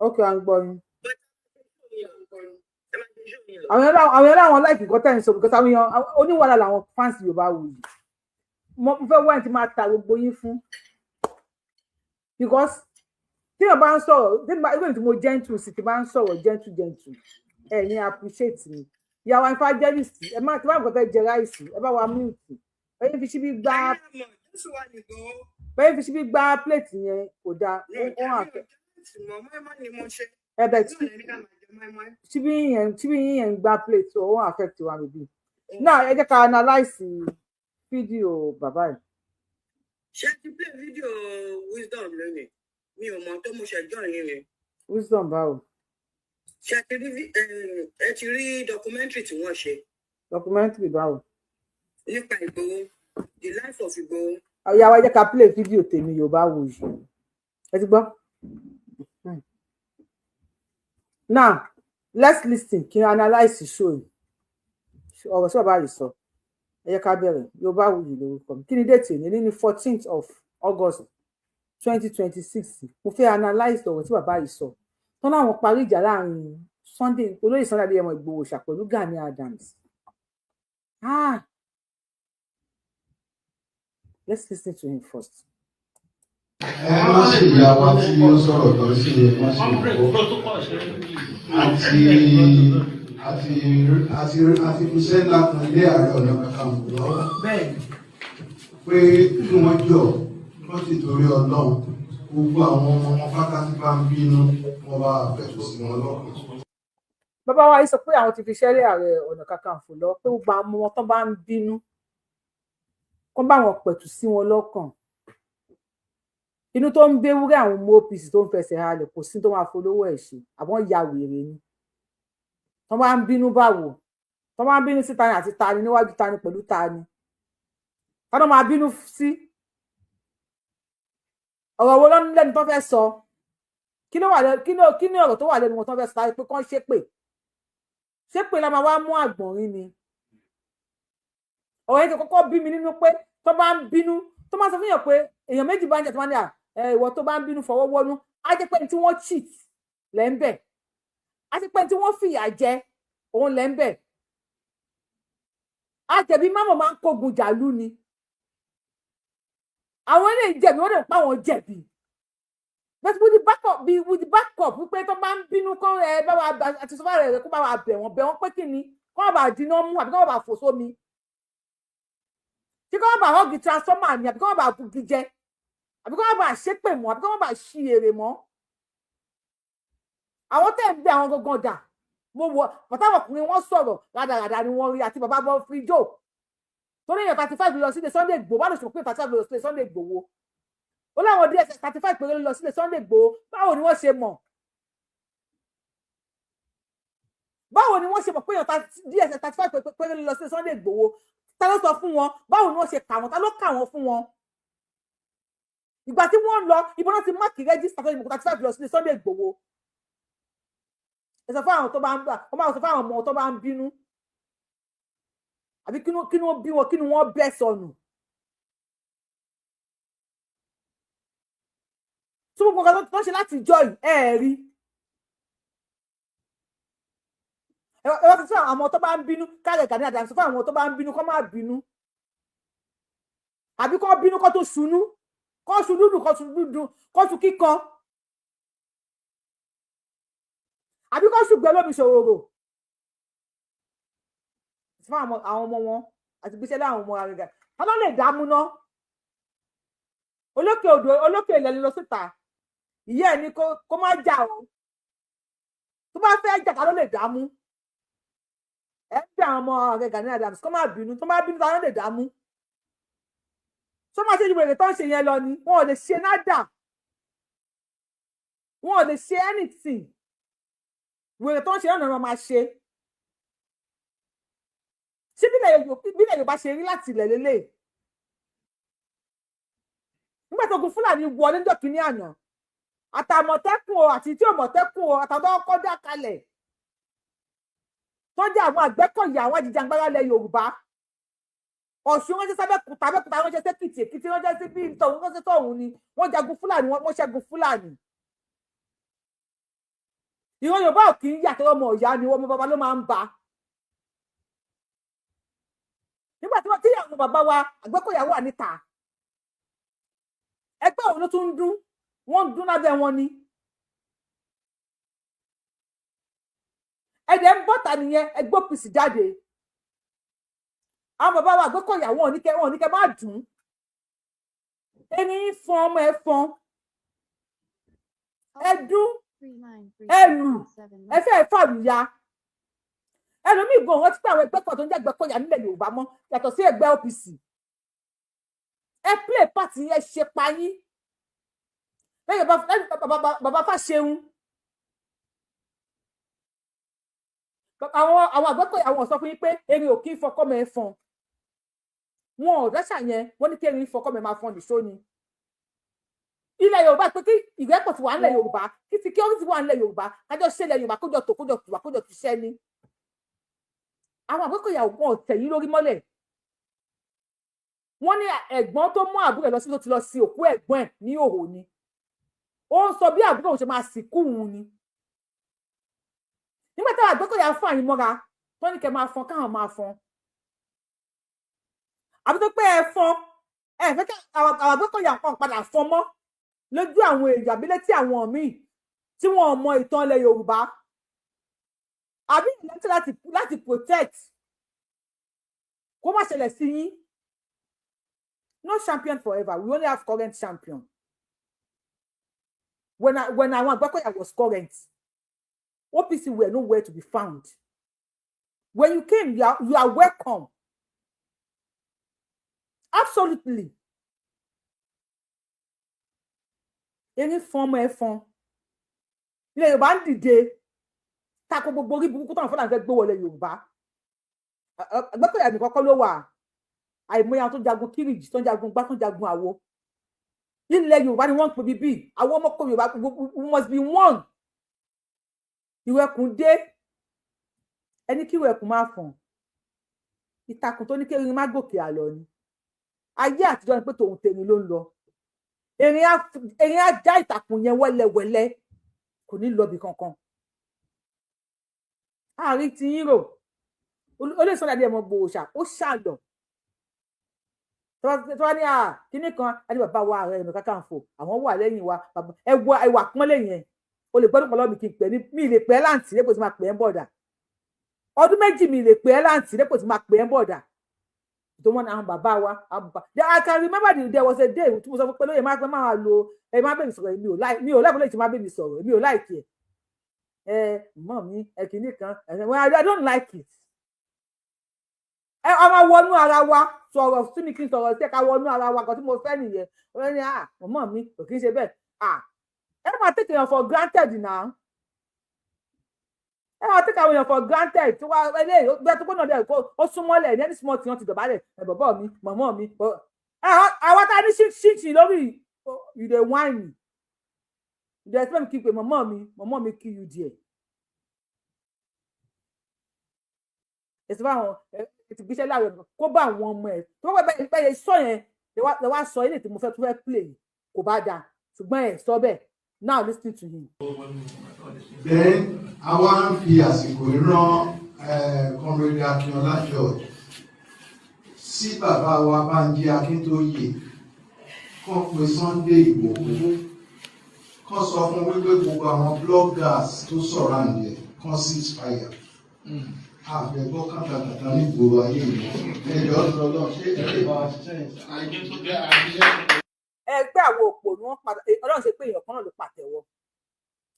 Ok, à ń gbọ́ yín. Àwọn ẹ̀rọ àwọn láìpẹ́ kọ́tà ń sọ because àwọn èèyàn oníwàlà làwọn fans Yorùbá wù yìí. Mo fẹ́ wá ti máa ta gbogbo yín fún. Because tí o bá ń sọ̀rọ̀ even tí mo gentle sí ti bá ń sọ̀rọ̀ gentle ẹ̀yin appreciate mi ìyàwó evangelist ẹ má tí wọ́n kò fẹ́ jẹ ráìsì ẹ bá wa mute ẹ̀yin fi síbí gbá plate yẹn kò dáa ó hàn fẹ́ ẹ̀bẹ̀ síbí yẹn ń gbá plate ó hàn affect wa bíbí náà ẹ jẹ́ ká analyse fídíò bàbá yìí. Ṣé ti play fídíò wisdom lónìí? Mi ò mọ tó mo ṣẹjọ́ yín ni. Wisdom báwo. Ṣé ẹ ti rí documentary tí wọ́n ṣe? Documentary báwo. Nípa Ìgbòho, the life of Ìgbòho. Àyà wa jẹ́ ká play fídíò tèmi Yorùbá wò yìí. Ẹ ti gbọ́? Now, let's listen kí n analyse show yìí. Ọ̀rọ̀ sí bàbá yìí sọ. Ẹ jẹ́ ká bẹ̀rẹ̀ Yorùbá wò yìí lórúkọ mi. Kí ni déètì ní 14th of August 2026 mo fẹ́ analyse ọ̀rọ̀ tí bàbá yìí sọ tán láwọn parí ìjà láàrin olóyè Sunday Adéyẹmọ Ìgbòho pẹ̀lú Gani Adams. Let's listen to him first. Má ṣe ìyá wa tí ó sọ̀rọ̀ lọ sí má ṣe ìkó àti fiṣẹ́ ńlá kan ilé Ààrẹ Ọ̀nà Kakanfò lọ́wọ́ pé kí wọ́n jọ wọ́n sì torí Ọlọ́run gbogbo àwọn ọmọ wọn pátá tí bá ń bínú wọn bá fẹ̀tù sí wọn lọ́kàn. Bàbá wa yìí sọ pé àwọn ti fi ṣẹ́lẹ̀ Ààrẹ Ọ̀nà Kakanfò lọ pé gbogbo àwọn ọmọ wọn tó bá ń bínú kó bá wọn pẹ̀tù sí wọn lọ́kàn. Inú tó ń béwúrẹ́ àwọn ọmọ OPC tó ń fẹsẹ̀ halẹ̀ kò sí tó máa folówó ẹ̀ ṣe àbọ̀n ya wèrè ni. Tó bá ń bínú báwo tó bá ń bínú sí tani àti tani níwájú tani pẹ̀lú tani tá ló máa bínú sí. Ọ̀rọ̀ wo ló ń lẹ́nu tó fẹ́ sọ kí ni ọ̀rọ̀ tó wà lẹ́nu wọn tó fẹ́ sọ pé kán ṣépè la máa wá mú àgbọ̀nrín ni. Ọ̀rọ̀ yẹn ti kọ́kọ́ bí mi nínú pé tó bá ń bínú tó máa sọ fún yàn pé èèyàn méjì bá ń jà tó máa ní ìwọ tó bá ń bínú fọwọ́ wọnú á jẹ́ pé tí wọ́n cheat lẹ́ ń bẹ̀ á jẹ́ pé tí wọ́n fìyà jẹ òun lẹ́ ń bẹ̀ á jẹ̀bi mámọ̀ máa ń kógun jàlú ni àwọn eléyìí jẹ̀bi wọ́n lè pa àwọn jẹ̀bi but with the backup wípé tó bá ń bínú kọ́ bá wa àti sọ́fà rẹ̀ kó bá wa bẹ̀ wọ́n pé kí ni kó bá dínà mú àbí kó bá fò sómi kí kó bá họ́ọ̀gì transformer ni àbí kó bá bugi jẹ àbí kó bá ṣépè mọ́ àbí kó bá ṣí èrè mọ́ àwọn tẹ̀ ń bẹ àwọn gangan dà mo wọ pàtàkì ọkùnrin wọn sọ̀rọ̀ rádaràdà ni wọ́n rí àti bàbá bọ́ fi jò torí èèyàn 35 lọ sílé Sunday Igboho bá lè sọ pé 35 lọ sílé Sunday Igboho ó láwọn DSS 35 péré lọ sílé Sunday Igboho báwo ni wọ́n ṣe mọ̀ pé èèyàn DSS 35 péré lọ sílé Sunday Igboho ta ló sọ fún wọn báwo ni wọ́n ṣe kà wọ́n ta ló kà wọ́n fún wọn ìgbà tí wọ́n lọ ìbọn náà ti máàkì rẹ́jísítà tó ìmọ̀ 35 lọ sílé Sunday Igboho ẹ sọ fún àwọn tó bá ń gbà wọ́n máa sọ fún àwọn ọmọ tó bá ń bínú àbí kí ni wọ́n bí wọn kí ni wọ́n bẹ́ sọnù. tí gbogbo nǹkan tó ń ṣe láti jọ yìí rí ẹ wá fi fún àwọn ọmọ tó bá ń bínú káàkiri Gani Adams fún àwọn tó bá ń bínú kó má bínú àbí kó bínú kó tó sunú kó sun dúdú kó sun kíkọ àbí kó sùn gbẹ lómi ṣòwòrò fún àwọn ọmọ wọn àti gbéṣẹ́ láwọn ọmọ àrẹ̀gà ta ló lè dààmú ná olókè ilẹ̀ lọ síta ìyá ẹ̀ ní kó má jà o tó bá fẹ́ jà ta ló lè dààmú ẹ bí àwọn ọmọ àrẹ̀gà ní Adams kó má bínú tó má bínú ta ló lè dààmú tó má ṣe ìwèrè tó ń ṣe yẹn lọ ni wọn ò lè ṣe nádà wọn ò lè ṣe anything ìwèrè tó ń ṣe ọ̀nà máa ṣe ṣé bílẹ̀ Yorùbá ṣe rí láti ilẹ̀ lélẹ̀ nígbà tó gun Fúlàní wọlé níjọ́ kínní àná àtàmọ̀tẹ́kùn o àti tí òmọ̀tẹ́kùn o àtàwọn ọkọ̀ dá kalẹ̀ tó jẹ́ àwọn Àgbẹ̀kọ̀yà àwọn ajìjàngbara ilẹ̀ Yorùbá Ọ̀ṣun ránṣẹ́ sábẹ́kúta Abẹ́òkúta ránṣẹ́ sẹ́kìtì Èkìtì ránṣẹ́ sí bí tọ̀hún ránṣẹ́ tọ̀hún ni wọ́n jagun Fúlàní wọ́n ṣẹ́gun Fúlàní ìran Yorùbá ò kì í yàtọ̀ ọmọ ìyá ni wọ́n mọ bàbá ló máa ń ba nígbà tí wọ́n tí àwọn bàbá wa Àgbẹ̀kọ̀yà wà níta ẹgbẹ́ òun ló tún ń dún wọ́n ń dún lábẹ́ wọn ni ẹ̀dẹ̀ ń bọ́ta nìyẹn ẹgbẹ́ OPC jáde àwọn bàbá wa Àgbẹ̀kọ̀yà wọn ò ní kẹ́ má dùn ẹni fọn ọmọ ẹ fọn ẹdún ẹlù ẹfẹ ìfàlùyà ẹlòmíì gan wọn ti pé àwọn ẹgbẹ́ kan tó ń jẹ́ Àgbẹ̀kọ̀yà nílẹ̀ Yorùbá mọ́ yàtọ̀ sí ẹgbẹ́ OPC ẹ play party yẹn ṣe payín lẹ́yìn bàbá Fáṣẹ̀hùn àwọn Àgbẹ̀kọ̀yà wọn sọ fún yín pé erin ò kí ń fọkọ́ mẹ́ fọn wọn ò dáṣà yẹn wọ́n ní kí erin fọkọ́ mẹ́ máa fọn nìṣó ni ilẹ̀ Yorùbá pé kí ìrẹ́pọ̀ ti wà nílẹ̀ Yorùbá kí security wà nílẹ̀ Yorùbá kájọ ṣe ilẹ̀ Yorùbá kójọ tó kójọ tùwà kójọ tùṣẹ́ ni àwọn Àgbẹ̀kọ̀yà wọn ò tẹ̀yìn lórí mọ́lẹ̀ wọ́n ní ẹ̀gbọ́n tó mú àbúrò lọ sí tó ti lọ sí òkú ẹ̀gbọ́n ẹ̀ ní òhò ni ó ń sọ bí àbúrò òun ṣe máa sìnkú òun ni nígbà táwọn Àgbẹ̀kọ̀yà fún àyín mọ́ra tó ní kẹ́ máa fọn káwọn máa fọn àbí tó pé ẹ fọn ẹ fẹ́ kí àwọn Àgbẹ̀kọ̀yà kan padà fọn mọ́ lójú àwọn èèyàn àbí létí àwọn míì tí wọn mọ ìtàn ilẹ̀ Yorùbá àbí ìlẹ́tí láti protect kó má ṣẹlẹ̀ sí yín. No champion forever. We only have current champion. When àwọn Àgbẹ̀kọ̀yà was current, OPC were nowhere to be found. When you came, you are welcome. Absolutely. Any form ẹ fọn. Ilẹ̀ Yorùbá ń dìde. Tako gbogbo orí burúkú táwọn Fúlàní fẹ́ gbé wọlé Yorùbá. Àgbẹ̀kọ̀yà nìkan kọ́ ló wà. Àìmọye àwọn tó jagun Kírìjì tó jagun gbá tó jagun àwo ilẹ̀ Yorùbá ni wọ́n ń pè bíbí àwọn ọmọkọ Yorùbá we must be one ìwẹ̀kùn dé ẹni kí ìwẹ̀kùn máa fọ̀n ìtàkùn tó ní kérin má gòkè àlọ́ ni ayé àtijọ́ ni pé tòun tèmi ló ń lọ erin á já ìtàkùn yẹn wẹ́lẹ́wẹ́lẹ́ kò ní lọ́bì kankan àárín ti hírò olóòsàn adé ẹ̀mọ́ gbòòṣà ó ṣàlọ̀ tó wá ní kíní kan àti bàbá wa Ààrẹ Ọ̀nà Kakanfò àwọn wà lẹ́yìn wa ẹwà pọ́nlé yẹn o lè gbọ́dọ̀ pọ̀lọ́ mi kí n pè ní mi lè pè é láǹtì lẹ́pọ̀ tí máa pè é ń bọ̀dà ọdún méjì mi lè pè é láǹtì lẹ́pọ̀ tí máa pè é ń bọ̀dà tó wọ́n àwọn bàbá wa I can remember there was a day tí mo sọ pé lóye máa pẹ́ máa lo ẹ máa bẹ̀rẹ̀ sọ̀rọ̀ mi ò láìpẹ́ lè ti máa bẹ̀rẹ̀ sọ̀rọ̀ mi ò láìkì ẹ mọ̀ mi ẹ kìíní kan I don't like it ẹ ọmọ wọnú ara wa sọ̀rọ̀ sí mi kí n sọ̀rọ̀ sí ẹ̀ka wọnú ara wa kan tí mo fẹ́ nìyẹn ọ̀rẹ́ ni mọ̀mọ́ mi kò kí n ṣe bẹ́ẹ̀ ẹ máa take èèyàn for granted now ẹ máa take àwọn èèyàn for granted tí wọ́n eléyìí bẹ́ẹ̀ tó gbọ́dọ̀ dẹ̀ kó ó súnmọ́lẹ̀ ní ẹni small tí wọ́n ti dọ̀bálẹ̀ ẹ bọ̀bọ̀ mi mọ̀mọ́ mi àwọn tá a ní ṣíṣì lórí you dey whine me you dey expect me kí n pè mọ̀mọ́ mi kí you there èsì báwọn ti gbéṣẹ́ láàrin ọ̀nà kó bá àwọn ọmọ ẹ̀ tó wọ́n bẹ́ẹ̀ sọ yẹn lè wá sọ ilé tí mo fẹ́ tó fẹ́ play kò bá dáa ṣùgbọ́n ẹ̀ sọ bẹ́ẹ̀ now listen to him. then àwa ń fi àsìkò rán Comrade Akínọlá George sí bàbá wa Bánjí Akíntóyè kàn pé Sunday Ìgbòho kàn sọ fún wípé gbogbo àwọn bloggers tó sọ̀rọ̀ àǹdẹ̀ kàn cease fire àfẹ́gbọ́ kàkàkàkà ní ìgboro ayé yìí ẹjọ́ lọ́lọ́ ṣé ilé ìbá wa ṣiṣẹ́ yẹn. ẹgbẹ́ àwọn òpó ni wọ́n padà ọlọ́run ṣe pé èèyàn kan náà ló pàtẹ́wọ́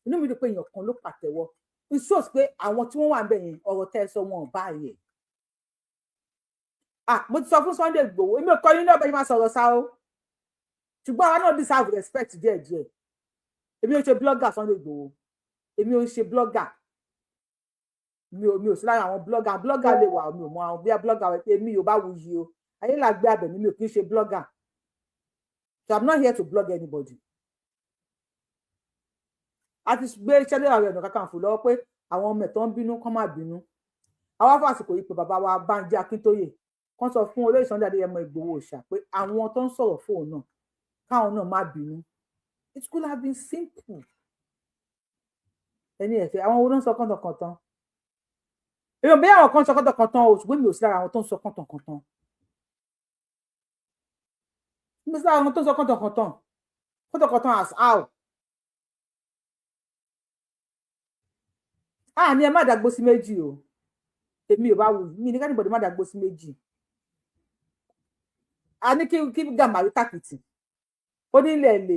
inú mi dùn pé èèyàn kan ló pàtẹ́wọ́ it shows pé àwọn tí wọ́n wà ń bẹ̀ yẹn ọ̀rọ̀ tẹ́ ẹ sọ wọn ò bá yẹ. Mo ti sọ fún Sunday Igboho èmi ò kọ́ yín náà bẹ́ẹ̀ máa sọ̀rọ̀ sá o ṣùgbọ́n àwọn náà deserve respect díẹ̀díẹ̀ èmi ò ṣe blogger Sunday Igboho èmi ò ṣe blogger mi ò sí lára àwọn blogger lè wà mi ò mọ àwọn bí i blogger wẹ̀ pé mi ò bá wù yí o ayé là gbé abẹ mi ò kì í ṣe blogger so I'm not here to blog anybody. A ti gbé ṣẹlẹ̀ Ààrẹ Ọ̀nà Kakanfò lọ́wọ́ pé àwọn ọmọ ẹ̀tọ́ ń bínú kán má bínú àwọn afásìkò yìí pé bàbá wa Bánjí Akíntóyè kán sọ fún olóyè Sunday Adéyẹmọ Ìgbòho Òòṣà pé àwọn tó ń sọ̀rọ̀ fóun náà káwọn náà má bínú it could have been simple. Ẹni ẹ̀fẹ̀ àwọn wo ló ń sọ kọ́ńtọ̀kọ̀ntàn èmi ò bí àwọn kan sọ kọ́ńtọ̀kọ̀ntàn o ṣùgbọ́n mi ò sí lára àwọn tó ń sọ kọ́ńtọ̀kọ̀ntàn mi ò sí lára àwọn tó ń sọ kọ́ńtọ̀kọ̀ntàn as how. Ní ẹ má dàgbò sí méjì o èmi ò bá wù mí ní kánìbọ̀dé má dàgbò sí méjì a ní kí Gàmbàrí tàkìtì ó ní ilẹ̀ èlé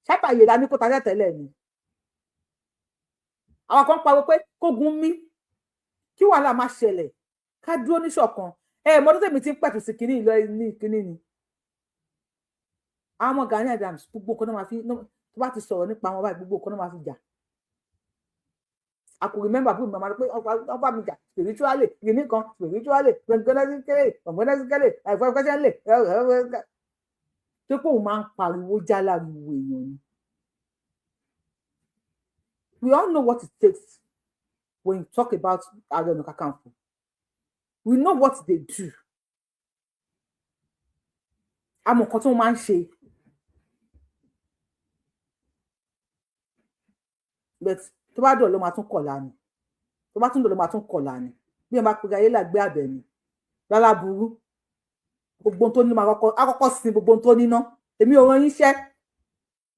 ṣàtàyè la ní kó ta tẹ́tẹ́lẹ̀ ni àwọn kan pariwo pé kógun mí kí wàhálà má ṣẹlẹ̀ ká dúró níṣọ̀kan mọ́tò tèmi ti ń pẹ̀tù sí kínní ìlọ ní kínní ni àwọn ọmọ Gani Adams gbogbo nǹkan náà máa fi tó bá ti sọ̀rọ̀ nípa àwọn báyìí gbogbo nǹkan náà máa fi jà. I could remember people mama pé ọba mi jà spiritually yìí kan spiritually gbẹngànlẹ́sìkẹ́lẹ̀ àìfọ́fẹ́sẹ́lẹ̀ tó pé òun máa ń pariwo jáláriwo èèyàn ni. We all know what it takes when you talk about Ààrẹ Ọ̀nà Kakanfò. We know what they do. Àmọ́ nǹkan tí wọ́n máa ń ṣe. But tó bá dọ̀ ló máa tún kọ̀la ni tó bá tún dọ̀ ló máa tún kọ̀la ni bí ẹ bá pe ayé làgbé àbẹ̀ ni rárá burú gbogbo tó ní máa kọ́kọ́ sin gbogbo tó níná èmi ò rán yín iṣẹ́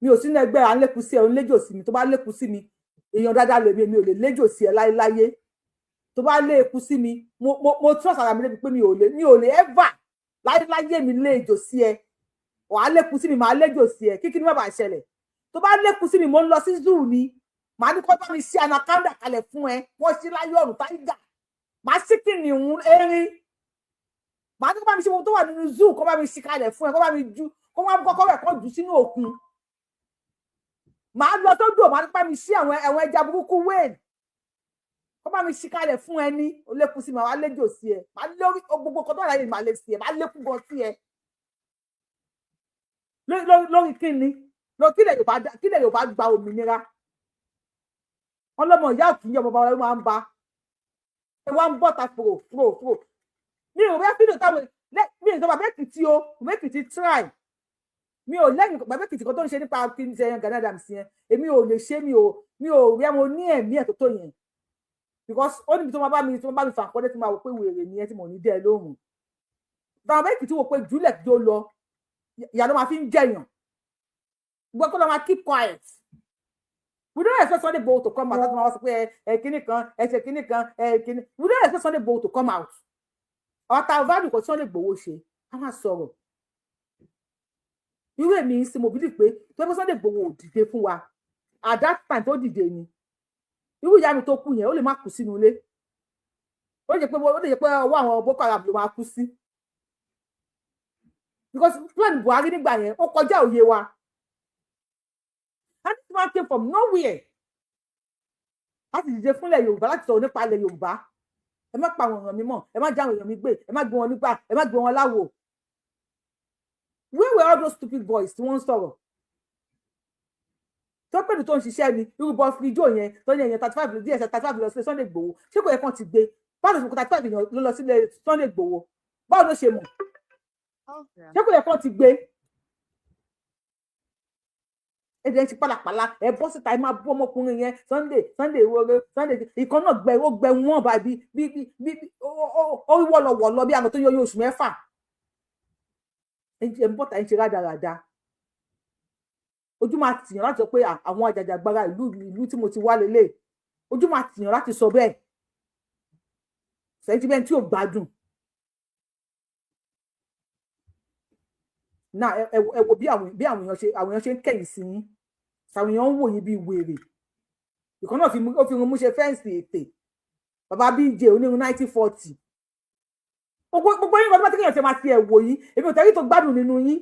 mi ò sínú ẹgbẹ́ à ń lékun sí ẹ ò ń léjò sí mi tó bá lékun sí mi èèyàn dáadáa lèmi èmi ò lè léjò sí ẹ láéláyé tó bá lékun sí mi mo trust ara mi lébi pé mi ò lè ever láéláyé mi léjò sí ẹ wàá lékun sí mi màá léjò sí ẹ kíkí ni má bàa ṣẹlẹ̀ tó bá lékun sí mi mo ń lọ sí zoo ni màá ní kó bá mi ṣe anaconda kalẹ̀ fún ẹ wọ́n ṣí láyé ọ̀rùn táyígà màá ṣí kìnìún erin màá ní kó bá mi ṣe ohun tó wà nínú zoo kó bá mi ṣí kalẹ̀ fún ẹ kó bá mi ju kó má kọ́kọ́ rẹ̀ kọ́ jù sínú òkun màá lọ tó dùn màá ní kó bá mi ṣí àwọn ẹ̀wọ̀n ẹja burúkú wéèlì kó bá mi ṣí kalẹ̀ fún ẹ ní ó lékun sí mi màá léjò sí ẹ màá lórí gbogbo kan tó wà láyé màá lè sí ẹ màá lékun gan sí ẹ lórí kíni kílẹ̀ Yorùbá gba òmìnira ọlọ́mọ ìyá òkú yẹ bàbá wa ń ba ẹ wá ń bọ̀ ta fòrò mi ò rẹ́ fídíò táwọn mi ò sọ bàbá Èkìtì o bàbá Èkìtì try mi ò lẹ́yìn bàbá Èkìtì kan tó ń ṣe nípa kí n ṣe yan Gani Adams yẹn èmi ò lè ṣe mi ò rí ẹmo ní ẹ̀mí ẹ̀ tó yẹn because ó níbi tó máa bá mi fà kọ́lé tí máa wò pé wèrè nìyẹn tí mo ní dẹ́ lóhùn bàbá Èkìtì wò pé jùlẹ̀ tó lọ ìyá ló máa fi ń jẹyàn gbọ́ kó lọ máa keep quiet. We don't expect Sunday Igboho to come out. That's why I was saying, kini kan, kini kan, kini. We don't expect Sunday Igboho to come out. Our value kò Sunday Igboho ṣe. A máa sọ̀rọ̀. Irú èmi sì mo believe pé tó bá Sunday Igboho dìde fún wa. At that time tó dìde ni. Irú ìyá mi tó kú yẹn, ó lè má kú sínú ilé. Ó lè jẹ́ pé ọwọ́ àwọn Boko Haram ló máa kú sí. Because plan Buhari nígbà yẹn, ó kọjá òye wa. And this man came from nowhere. Láti dìde fúnlẹ̀ Yorùbá láti sọ̀rọ̀ nípa ilẹ̀ Yorùbá. Ẹ má pa àwọn èèyàn mi mọ́, ẹ má já àwọn èèyàn mi gbé, ẹ má gbé wọn nígbà, ẹ má gbé wọn láwo. Where were all those stupid boys tí wọ́n ń sọ̀rọ̀? Tó pẹ̀lú tó ń ṣiṣẹ́ ni, irú bọ́ fíjò yẹn, tó yẹn 35 díẹ̀ 35 lọ sí Sunday Igboho. Ṣé kò yẹ kán ti gbé? Báwo ló ṣe mọ̀ 35 èèyàn ló lọ sílé Sunday Igboho? Báwo ló ṣe mọ̀? Ṣé kò yẹ kán ti gbé? Ẹ̀jẹ̀ ti pàlàpàlà ẹ bọ́ síta ẹ máa bú ọmọkùnrin yẹn Sunday ìwọlé Sunday ìkan náà gbẹ ó gbẹ wọn báyìí bí ó wọlọwọlọ bí àwọn tó yọ oṣù mẹ́fà ẹ ń bọ́ta ẹ ń ṣe rádaràda ojú máa tìyàn láti sọ pé àwọn àjàjàgbara ìlú tí mo ti wá lélẹ̀ ojú máa tìyàn láti sọ bẹ́ẹ̀ sentiment tí ò gbádùn. Náà ẹ wo bí àwọn èèyàn ṣe ń kẹ̀yìn sí yín, àwọn èèyàn ń wò yín bí wèrè. Ìkan náà ó fi mú ṣe fẹ́ǹsì ètè bàbá BJ onírun 1940. Gbogbo yín kan tó bá tẹ́kẹ̀yàn ṣe máa ti ẹ̀ wò yín, èmi ò tẹ́rí tó gbádùn nínú yín.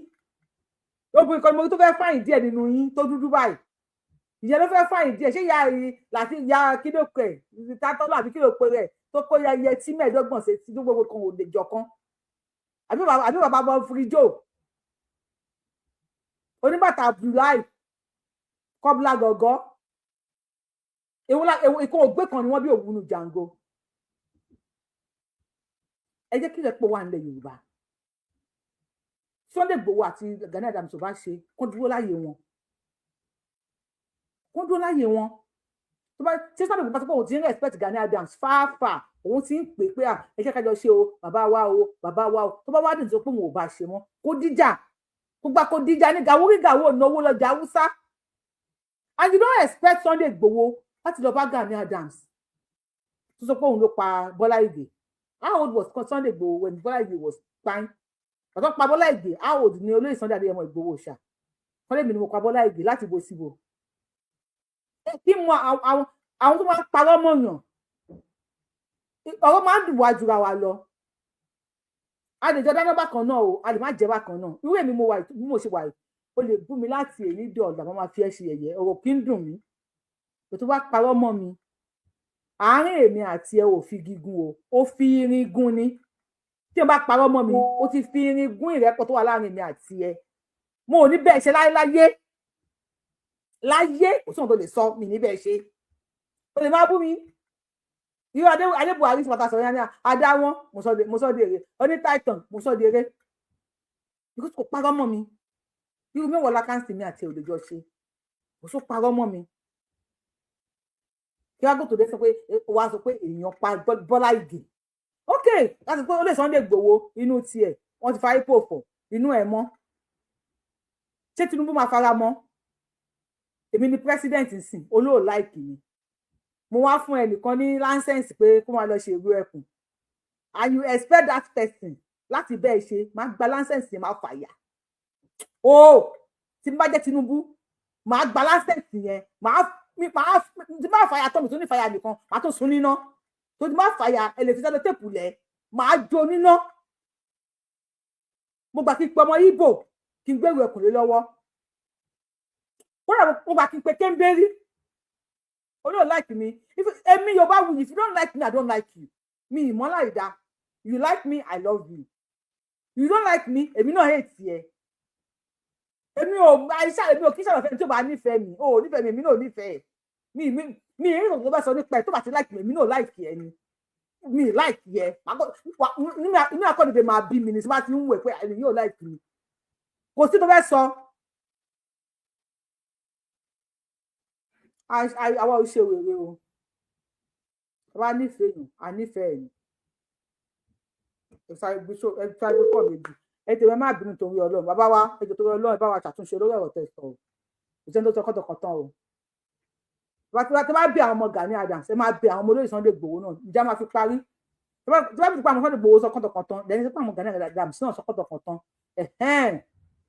Obìnrin kan mo tó fẹ́ fáyìn díẹ̀ nínú yín tó dúdú báyìí. Ìyẹn ló fẹ́ fáyìn díẹ̀, ṣé ìyá rí láti ya kílòpẹ̀ tátọ́lọ́ àbí kílòpẹ̀ rẹ̀ tó kó ya iye tí mẹ́ẹ̀ẹ́dọ́gbọ̀n ṣe tí gbogbo kan ò lè jọ kan. Àbí bàbá bọ́ fúrijó. Oníbàtà Abdullahi kọ́bùlà gọ̀gọ́. Ìkó ògbé kan ni wọ́n bí òwúnu jàǹgó. Ẹ jẹ́ kí ìrẹ́pọ̀ wà nílẹ̀ Yorùbá. Sunday Igboho àti Gani Adams ò bá ṣe kó dúró láyé wọn. Kó dúró láyé wọn. Tó bá tí Sunday Igboho bá sọ pé òun ti ń respect Gani Adams fáfà, òun ti ń pè pé ẹ jẹ́ ká jọ ṣe o, bàbá wa o, bàbá wa o. Tó bá wá dùn tó pé òun ò bá ṣe mọ́, kó díjà. Gbogbo kó díjà ní gàwó náwó lọ́jà Haúsá. And you don't expect Sunday Igboho láti lọ bá Gani Adams. Tó sọ pé òun ló pa Bọ́lá Ìgè. How old was Sunday Igboho when Bọ́lá Ìgè was fine? Ọ̀tọ̀ pa Bọ́lá Ìgè, how old ni olóyè Sunday Adéyẹmọ Ìgbòho ṣá? Wọ́n lè mi ni mo pa Bọ́lá Ìgè láti bo síbo. Kí mọ àwọn tó máa ń parọ́ mọ̀yàn. Ọ̀rọ̀ máa ń dùn wá jura wa lọ. A lè jọ dáná bákan náà o, a lè má jẹ bákan náà. Irú èmi bí mo ṣe wà yìí, o lè bú mi láti èyí dé ọ̀dà, máa fi ẹ́ ṣe yẹ̀yẹ́, ọ̀rọ̀ kì í dùn mí. Tó bá parọ́ mọ́ mi, àárín èmi àti ẹ ò fi gígùn o, ó fi irin gún ni. Tí o bá parọ́ mọ́ mi, ó ti fi irin gún ìrẹ́pọ̀ tó wà láàrin mi àti ẹ. Mo ò ní bẹ́ẹ̀ ṣe láyé kò sí ohun tó lè sọ mi ní bẹ́ẹ̀ ṣe. O lè máa bú mi. Irú Adé Buhari tí mo ta sọ̀rọ̀ yẹn ní adá wọn, mo sọ de èrè. Oní Titan, mo sọ de èrè. Because kò parọ́ mọ́ mi. Irú mẹ́wàá lákàntì mi àti òdòjọ́ ṣe. Kò sọ parọ́ mọ́ mi. Kí wá gòtò dé sọ pé wàá sọ pé èèyàn pa Bọ́lá Ìgè. Okay, láti pé olè Sunday Igboho inú tiẹ̀ wọ́n ti fa ipò fọ̀ inú ẹ̀ mọ́. Ṣé Tinubu máa fara mọ́? Èmi ni president nsìn, olóò láìkì mi. Mo wá fún ẹnìkan ní license pé kó máa lọ ṣe ìlú ẹkùn. And you expect that person láti bẹ́ẹ̀ ṣe máa gba license yẹn máa fàyà. Tí n bá jẹ́ Tinubu, máa gba license yẹn, tí máa fàyà tó mi tó ní fàyà nìkan, máa tó sun níná. Tó ti máa fàyà ẹlẹ́fíṣẹ́ tèpù lẹ̀, máa jó níná. Mo gbà kí n pe ọmọ Igbo kí n gbèrú ẹkùn lé lọ́wọ́. Mo gbà kí n pe Kemberi. O don't like me. Èmi Yorùbá wù, if you don't like me, I don't like you. Mi ìmọ̀lá ìdá. You like me, I love you. You don't like me, èmi náà hate ẹ. Èmi ò kí sọ̀rọ̀ fẹ́ni tí ó bá nífẹ̀ẹ́ mi. O ò nífẹ̀ẹ́ mi, èmi náà ò nífẹ̀ẹ́. Mi èyí tó bá sọ nípa ẹ̀ tó bá ti like me, èmi náà like ẹ ni. Mi like ẹ. Ní àkọ́dédé máa bí mi ní tí wọ́n ti ń wẹ̀ pé èmi yóò like mi. Kò sí tó fẹ́ sọ. Àwa ò ṣe wèrè o. Àwa nífẹ̀ẹ́ yìí, a nífẹ̀ẹ́ yìí. Ẹ sáré gbé kọ́ méjì. Ẹ tẹ̀wé má bínú torí Ọlọ́run. Bàbá wa, ẹ jẹ́ torí Ọlọ́run, bá wa ṣàtúnṣe lórí ọ̀rọ̀ tẹ̀ sọ o. Ìṣẹ́ tó sọ kọ́tọ̀kọ́tọ̀ o. Tí bá bí àwọn ọmọ Gani Adams, ẹ máa bí àwọn ọmọ olóyè Sunday Igboho náà. Ìjà máa fi parí. Tí bá bí àwọn Sunday Igboho sọ kọ́tọ̀kọ́tọ̀, lẹ́yìn tí àwọn Gani Adams náà sọ kọ́tọ̀kọ́tọ̀.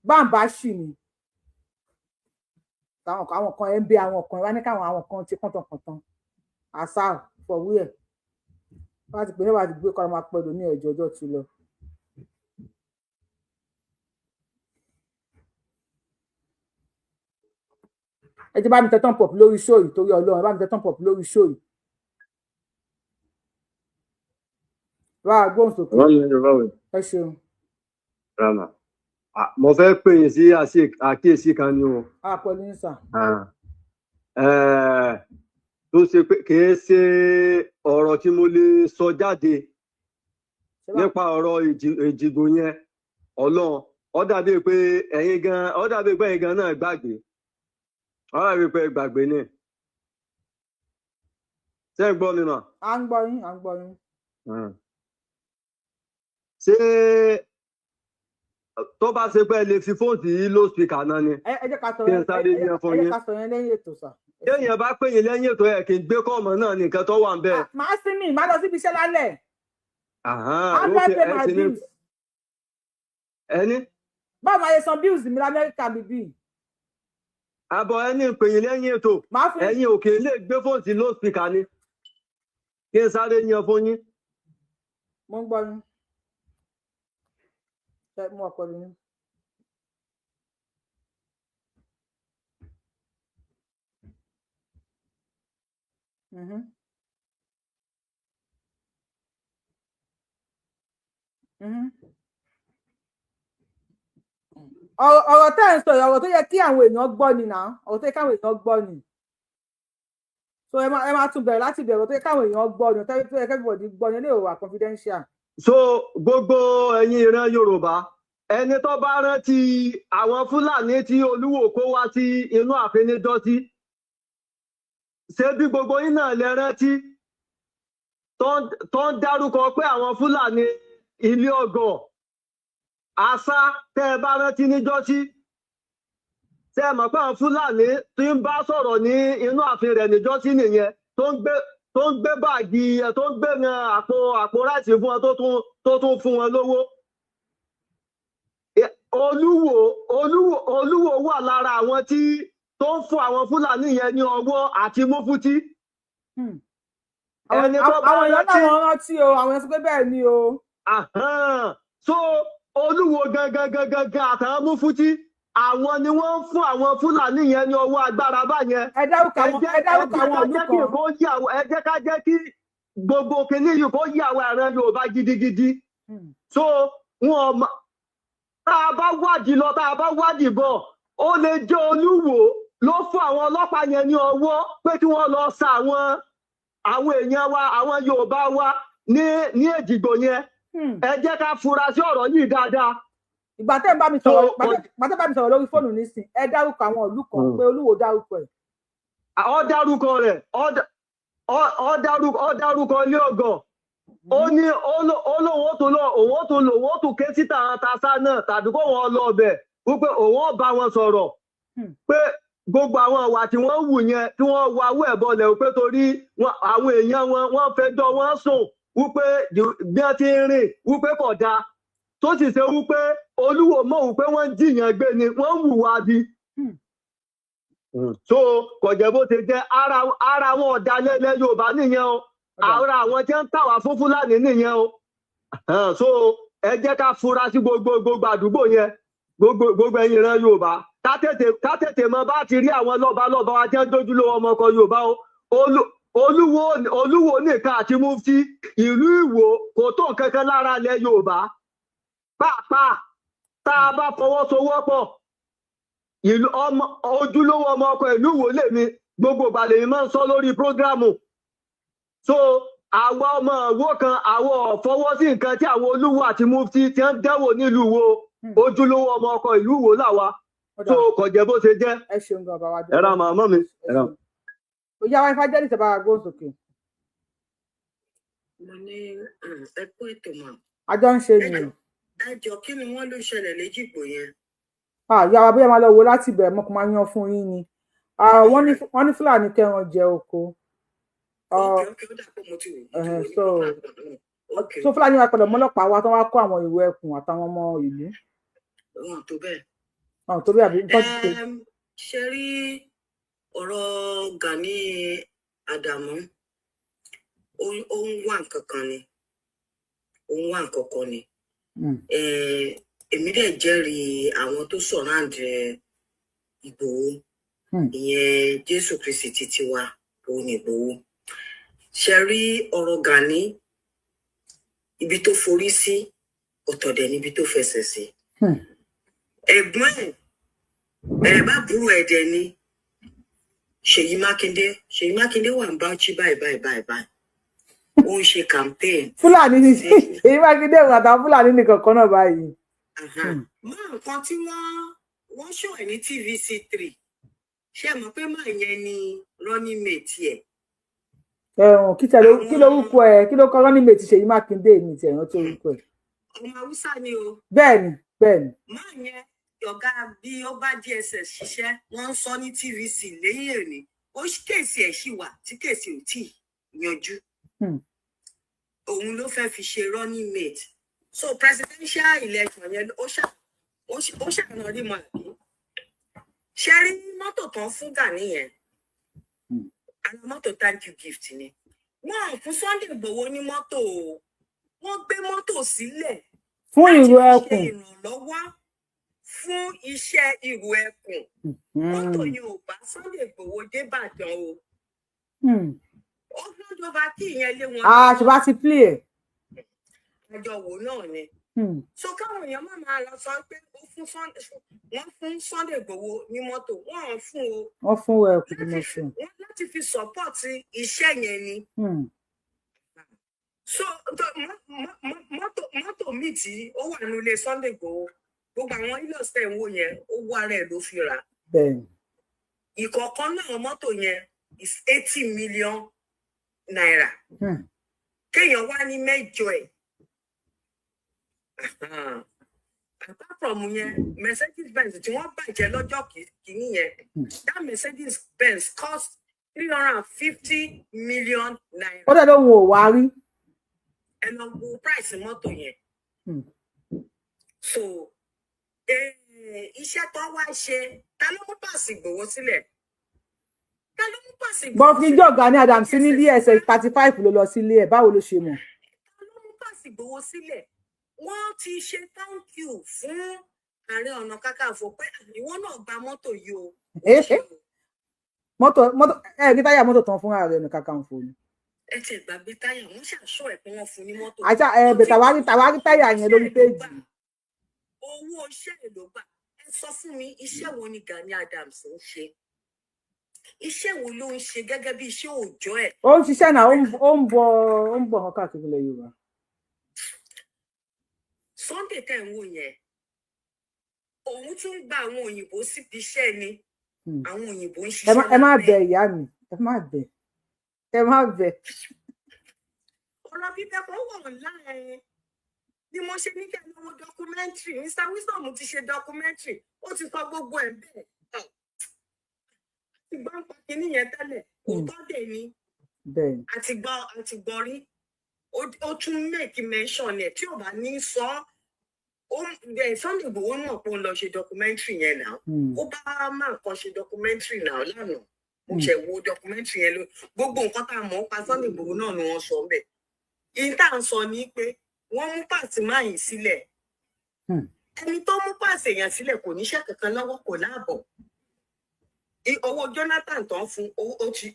Báńbá ṣì ni. Àwọn kan ẹ ń bẹ àwọn kan wá ní káwọn àwọn kan ti kọ́tọ̀kọ́tọ̀. Àṣà fọ̀wé ẹ̀. Wọ́n ti pè ní wàá ti gbé kọ́ máa pẹ̀lú ní ẹ̀jọ̀ ọjọ́ ti lọ. Ẹ ti bá mi tẹ tán pop lórí show yìí torí Ọlọ́run, bá mi tẹ tán pop lórí show yìí. Wá gbóhùn sókè. Ẹ ṣeun. Mo fẹ́ pè yín sí àkíyèsí kan ni o. Pẹ̀lú yín sà. Tó ṣe pé kìí ṣe ọ̀rọ̀ tí mo lè sọ jáde nípa ọ̀rọ̀ ìjìgbò yẹn. Ọlọ́run, ó dàbí pé ẹ̀yin gan náà gbàgbé. Ó dàbí pé gbàgbé ni. Ṣé ń gbọ́ mi mà? À ń gbọ́ yín. Ṣé tó bá ṣe pé ẹ lè fi fóònù sí low speaker náà ni? Ẹ jẹ́ ká sọ yẹn lẹ́yìn ètò sà. Téèyàn bá pè yín lẹ́yìn ètò ẹ̀ kì í gbé kọ́ọ̀mù náà nìkan tó wà ń bẹ̀. Màá sí mi, màá lọ síbi iṣẹ́ lálẹ́. How do I pay my bills? Ẹni. Báwo máa yẹ san bills mi l'Amẹ́ríkà mi bí? Àbọ̀ ẹni ìpèyìn lẹ́yìn ètò. Ẹ̀yin òkè lè gbé fóònù sí low speaker ni. Kí n sáré yan fún yín. Mo ń gbọ́ yín. Ṣé mo ọkọ yín? Ọ̀rọ̀ tẹ́ ẹ̀ ń sọ ọ̀rọ̀ tó yẹ kí àwọn èèyàn gbọ́ ni náà ọ̀rọ̀ tó yẹ káwọn èèyàn gbọ́ ni so ẹ máa tún bẹ̀rẹ̀ láti bẹ̀rẹ̀ tó yẹ káwọn èèyàn gbọ́ ni tó yẹ kẹ́bíbọ̀dì gbọ́ ni lè wà confidential. So gbogbo ẹ̀yin ìran Yorùbá ẹni tó bá rántí àwọn Fúlàní tí Olúwo kó wá sí inú ààfin níjọ́sí ṣé bí gbogbo yín náà lè rántí tó ń dárúkọ pé àwọn Fúlàní ilé ọgọ àṣà tẹ́ ẹ bá rántí níjọ́sí tẹ́ ẹ mọ̀ pé àwọn Fúlàní tí ń bá sọ̀rọ̀ ní inú ààfin rẹ̀ níjọ́sí nìyẹn tó ń gbé báàgì tó ń gbé àpò ráìsì fún wọn tó tún fún wọn lówó. Olúwo wà lára àwọn tí tó ń fún àwọn Fúlàní yẹn ní ọwọ́ àti múfútí. Àwọn èèyàn náà wọ́n rántí o àwọn ẹ̀sùn pé bẹ́ẹ̀ ni o. So Olúwo gangan àtàwọn múfútí àwọn ni wọ́n ń fún àwọn Fúlàní yẹn ní ọwọ́ agbára báyẹn. Ẹ dárúkọ àwọn ìlú kan. Ẹ jẹ́ ká jẹ́ kí gbogbo kìíní yìí kó yí àwọn ìran Yorùbá gidigidi. So wọn tá a bá wádìí lọ tá a bá wádìí bọ̀ ó lè jẹ́ Olúwo ló fún àwọn ọlọ́pàá yẹn ní ọwọ́ pé kí wọ́n lọ sa àwọn èèyàn wa àwọn Yorùbá wa ní Èjìgbò yẹn. Ẹ jẹ́ ká fura sí ọ̀rọ̀ yìí dáadáa. Ìgbà tẹ́ ń bá mi sọ̀rọ̀ lórí fóònù nísìn ẹ dárúkọ àwọn ìlú kan pé Olúwo dárúkọ ẹ̀. Ó dárúkọ rẹ̀ ó dárúkọ ilé ọgọ ó ní òun ó tún ké síta àtàṣà náà tàbí kó wọn lọ ọbẹ̀ wípé òun ó bá wọn sọ̀rọ̀ pé gbogbo àwọn ìwà tí wọ́n wù yẹn tí wọ́n wáwó ẹ̀ bọlẹ̀ wípé torí àwọn èèyàn wọn fẹjọ́ wọn sùn wípé bí wọ́n ti ń rìn wípé kò dáa tó sì ṣe wípé Olúwo mọ̀ wípé wọ́n ń jiyàn gbé ni wọ́n ń hùwà bí. So kò jẹ́ bó ti jẹ́ ara wọn ọ̀dàlẹ̀ Yorùbá nìyẹn o ara àwọn tí ń tàwá fún Fúlàní nìyẹn o. So ẹ jẹ́ ká fura sí gbogbo àdúgbò yẹn gbogbo ẹ̀yin ìran Yorùbá ká tètè mọ bá ti rí àwọn lọ́balọ́ba wa jẹ́ dójúlówó ọmọ ọkọ Yorùbá o. Olúwo nìkan àti mufti ìlú Ìwó kò tó kankan lára ilẹ̀ Yorùbá pàápàá tá a bá fọwọ́sowọ́pọ̀ ojúlówó ọmọ ọkọ ìlú Ìwó lèmi gbogbo ìgbàlè mi máa ń sọ lórí prógrámù. So àwa ọmọ Ìwó kan àwọn ọ̀fọwọ́ sí nǹkan tí àwọn Olúwo àti mufti ti ń dẹ́wò nílùú Ìwó ojúlówó ọmọ ọkọ ìlú Ìwó làwa. So kò jẹ́ bó ṣe jẹ́. Ẹ ṣeun gan bàbá wa. Ẹ ra màmá mi. Ó yá wáyé fájẹ́lì tẹ̀ bá wa gbóhùn sókè. Mo ní ẹ kú ètò mọ́. Àjọ ń ṣe nìyẹn. Ẹ jọ kí ni wọ́n ló ṣẹlẹ̀ l'Éjìgbò yẹn? Ìyá wa bóyá máa lọ wo láti bẹ̀rẹ̀ mọ́ kó máa yan fún yín ni. Wọ́n ní Fúlàní kẹran jẹ oko. So Fúlàní wa padà mọ́lọ́pàá wa tó wá kó àwọn ìwé ẹkùn àtàwọn ọmọ ìlú. Wọn tó bẹ́ẹ̀. Wọn tó bẹ́ẹ̀ àbí nǹkan ti ṣe. Ṣe rí ọ̀rọ̀ Gani Adamu ó ń wá nǹkan kan ni ó ń wá nǹkan kan ni. Èmi dẹ̀ jẹ́rìí àwọn tó sọ̀ráǹdì Ìgbòho ìyẹn Jésù Kristi títí wa òun Ìgbòho. Ṣe rí ọ̀rọ̀ Gani ibi tó forí sí ọ̀tọ̀dẹ̀ níbi tó fẹsẹ̀ sí. Ẹ̀gbọ́n ẹ̀ bá burú ẹ̀dẹ̀ ni Ṣèyí Mákindé wà ń Bauchi báyìí. Ó ń ṣe campaign. Fúlàní ni Ṣèyí Mákindé wà táwọn Fúlàní nìkan kan náà báyìí. Mọ́ nǹkan tí wọ́n ṣó ẹ̀ ní TVC3 ṣé mọ̀ pé máa yẹn ni running mate ẹ̀. Kí lorúkọ ẹ̀ kí ló kọ́ running mate Ṣèyí Mákindé ní ti ẹ̀rọ tó rúkọ ẹ̀. Ọmọ Haúsá ni o. Bẹ́ẹ̀ni. Máa yẹn ọ̀gá bí ó bá DSS ṣiṣẹ́ wọ́n ń sọ ní TVC lẹ́yìn òní ó kéèsì ẹ̀ ṣì wà tí kéèsì ò tí ì yanjú. òun ló fẹ́ fi ṣe running mate so presidential election yẹn ó ṣàná rí mọ́ àbí ṣe rí mọ́tò tán fún Gani yẹn àwọn mọ́tò thank you gift ni wọ́n fún Sunday Igboho ní mọ́tò wọ́n gbé mọ́tò sílẹ̀ fún ìrù ẹkùn ìrànlọ́wọ́ fún iṣẹ́ ìrù ẹkùn mọ́tò yẹn ò bá Sunday Igboho dé Ìbàdàn o ó lọ́dọ̀ bá kí ìyẹn lé wọn. ṣùgbọ́n ti play ẹ̀. àjọwò náà ni. so káwọn èèyàn máa lọ sọ pé wọ́n fún Sunday Igboho ní mọ́tò wọ́n fún o. wọ́n fún ẹkùn ní mọ́tò. wọ́n láti fi support iṣẹ́ yẹn ni. so mọ́tò míì tí ó wà nílé Sunday Igboho gbogbo àwọn ilé ọ̀sẹ̀ ìwò yẹn ó wọ ara ẹ̀ ló fi rà. ìkọ̀ọ̀kan náà mọ́tò yẹn is 80 million naira. kéèyàn wá ní mẹ́jọ ẹ̀. apart from yẹn Mercedes Benz tí wọ́n bàjẹ́ lọ́jọ́ kìíní yẹn that Mercedes Benz cost 350 million naira. ó dẹ̀ lóhun ò wá rí. ẹ lọ wo price mọ́tò yẹn. so iṣẹ́ tó wá ṣe ta ló mú pàṣẹ Ìgbòho sílẹ̀. Bọ́kíjọ́ Gani Adams ní DSS 35 ló lọ sílé ẹ̀ báwo ló ṣe mọ̀. ta ló mú pàṣẹ Ìgbòho sílẹ̀ wọ́n ti ṣe thank you fún Ààrẹ Ọ̀nà Kakanfò pé ìwọ náà gba mọ́tò yìí o. mọ́tò ní táyà mọ́tò tán fún Ààrẹ Ọ̀nà Kakanfò ni. ẹ ti gbàgbé táyà wọ́n ṣàṣọ ẹ̀ pé wọ́n fún ní mọ́tò. àṣà tàwárí táyà yẹn lórí péjì. owó iṣẹ́ èlò gbà ẹ sọ fún mi iṣẹ́ wo ni Gani Adams ń ṣe iṣẹ́ wo ló ń ṣe gẹ́gẹ́ bí iṣẹ́ òòjọ́ ẹ̀. ó ń ṣiṣẹ́ náà ó ń bọ̀ ọ́ káàkiri ilẹ̀ Yorùbá. Sunday tẹ̀ ń wò yẹn òun tún gba àwọn òyìnbó síbi iṣẹ́ ni àwọn òyìnbó ń ṣiṣẹ́. ẹ má bẹ ìyá mi ẹ má bẹ. ọ̀rọ̀ bíbẹ́ kan wọ̀ láàrin ni mo ṣe ní kí ẹ lọ́wọ́ documentary Mr. Wisdom ti ṣe documentary ó ti sọ gbogbo ẹ̀ bẹ́ẹ̀ ti gbọ́ ń pa kínní yẹn tẹ́lẹ̀ òótọ́ dẹ̀ ni àti gbọ́ rí ó tún make mention ẹ̀ tí ò bá ní sọ Sunday Igboho náà pé ó lọ ṣe documentary yẹn náà ó bá máa kàn ṣe documentary náà lánàá mo ṣe wo documentary yẹn ló gbogbo nǹkan tá a mọ̀ pa Sunday Igboho náà ni wọ́n sọ bẹ́ẹ̀ ìyí tá à ń sọ ni pé wọ́n mú pàṣẹ máyìn sílẹ̀ ẹni tó mú pàṣẹ yẹn sílẹ̀ kò níṣẹ́ kankan lọ́wọ́ kò láàbọ̀ owó Jonathan tán fún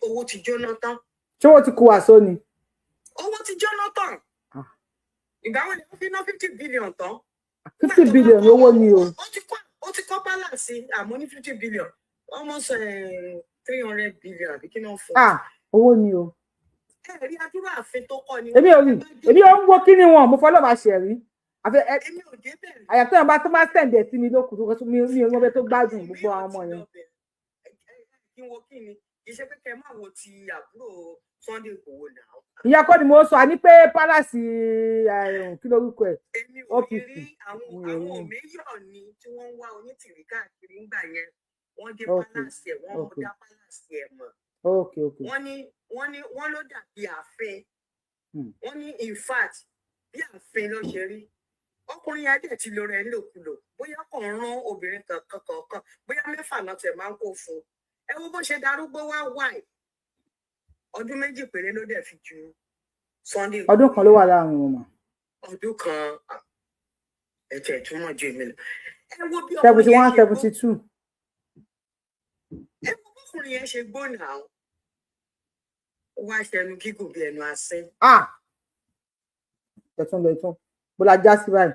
owó ti Jonathan. ṣé wọ́n ti kó àṣọ ni. owó ti Jonathan ìgbà wo ni wọ́n fi ná 50 billion tán. 50 billion owó ni o. ó ti kọ́ balance àmọ́ ní 50 billion almost 300 billion àbí kí náà fún. owó ni o. ẹ̀rí àdúrà àfin tó kọ́ ni. èmi ò rí èmi ò ń wo kí ni wọn mo fọlọ́ máa ṣe rí. èmi ò dé bẹ̀rẹ̀. àyàtọ̀ yẹn bá tó máa tẹ̀lé sí mi lókùn mi ò wọ́n bẹ tó gbádùn gbogbo àwọn ọmọ yẹn. kí n wo kí ni iṣẹ́ pé kẹ́ máa wo ti àbúrò Sunday Igboho náà. ìyá kọ́ ni mo sọ àní pé pálásì kí lórúkọ ẹ̀. èmi ò rí àwọn òmíyọ̀ ni tí wọ́n ń wá onítìrí káàkiri ńgbà yẹn wọ́n dé pálásì ẹ̀ wọ́n dá pálásì ẹ̀ mọ̀. wọ́n ló dàbí ààfin wọ́n ní in fact bí ààfin ló ṣe rí ọkùnrin yẹn dẹ̀ ti lo rẹ̀ ńlòkulò bóyá kàn rán obìnrin kankan bóyá mẹ́fà náà tẹ̀ máa ń kó fún un. ẹ wo bó ṣe darúgbó wá wáì ọdún méjì péré ló dẹ̀ fi ju Sunday. ọdún kan ló wà láàrin wọn mà. ọdún kan ẹ̀jẹ̀ túmọ̀ ju èmi lọ. ẹ wo bí 71 72. ẹ wo bọ́kùnrin yẹn ṣe gbóná ó wá ṣẹnu gígùn bí ẹnu asín. ìtẹ̀tún bó la já sí báyìí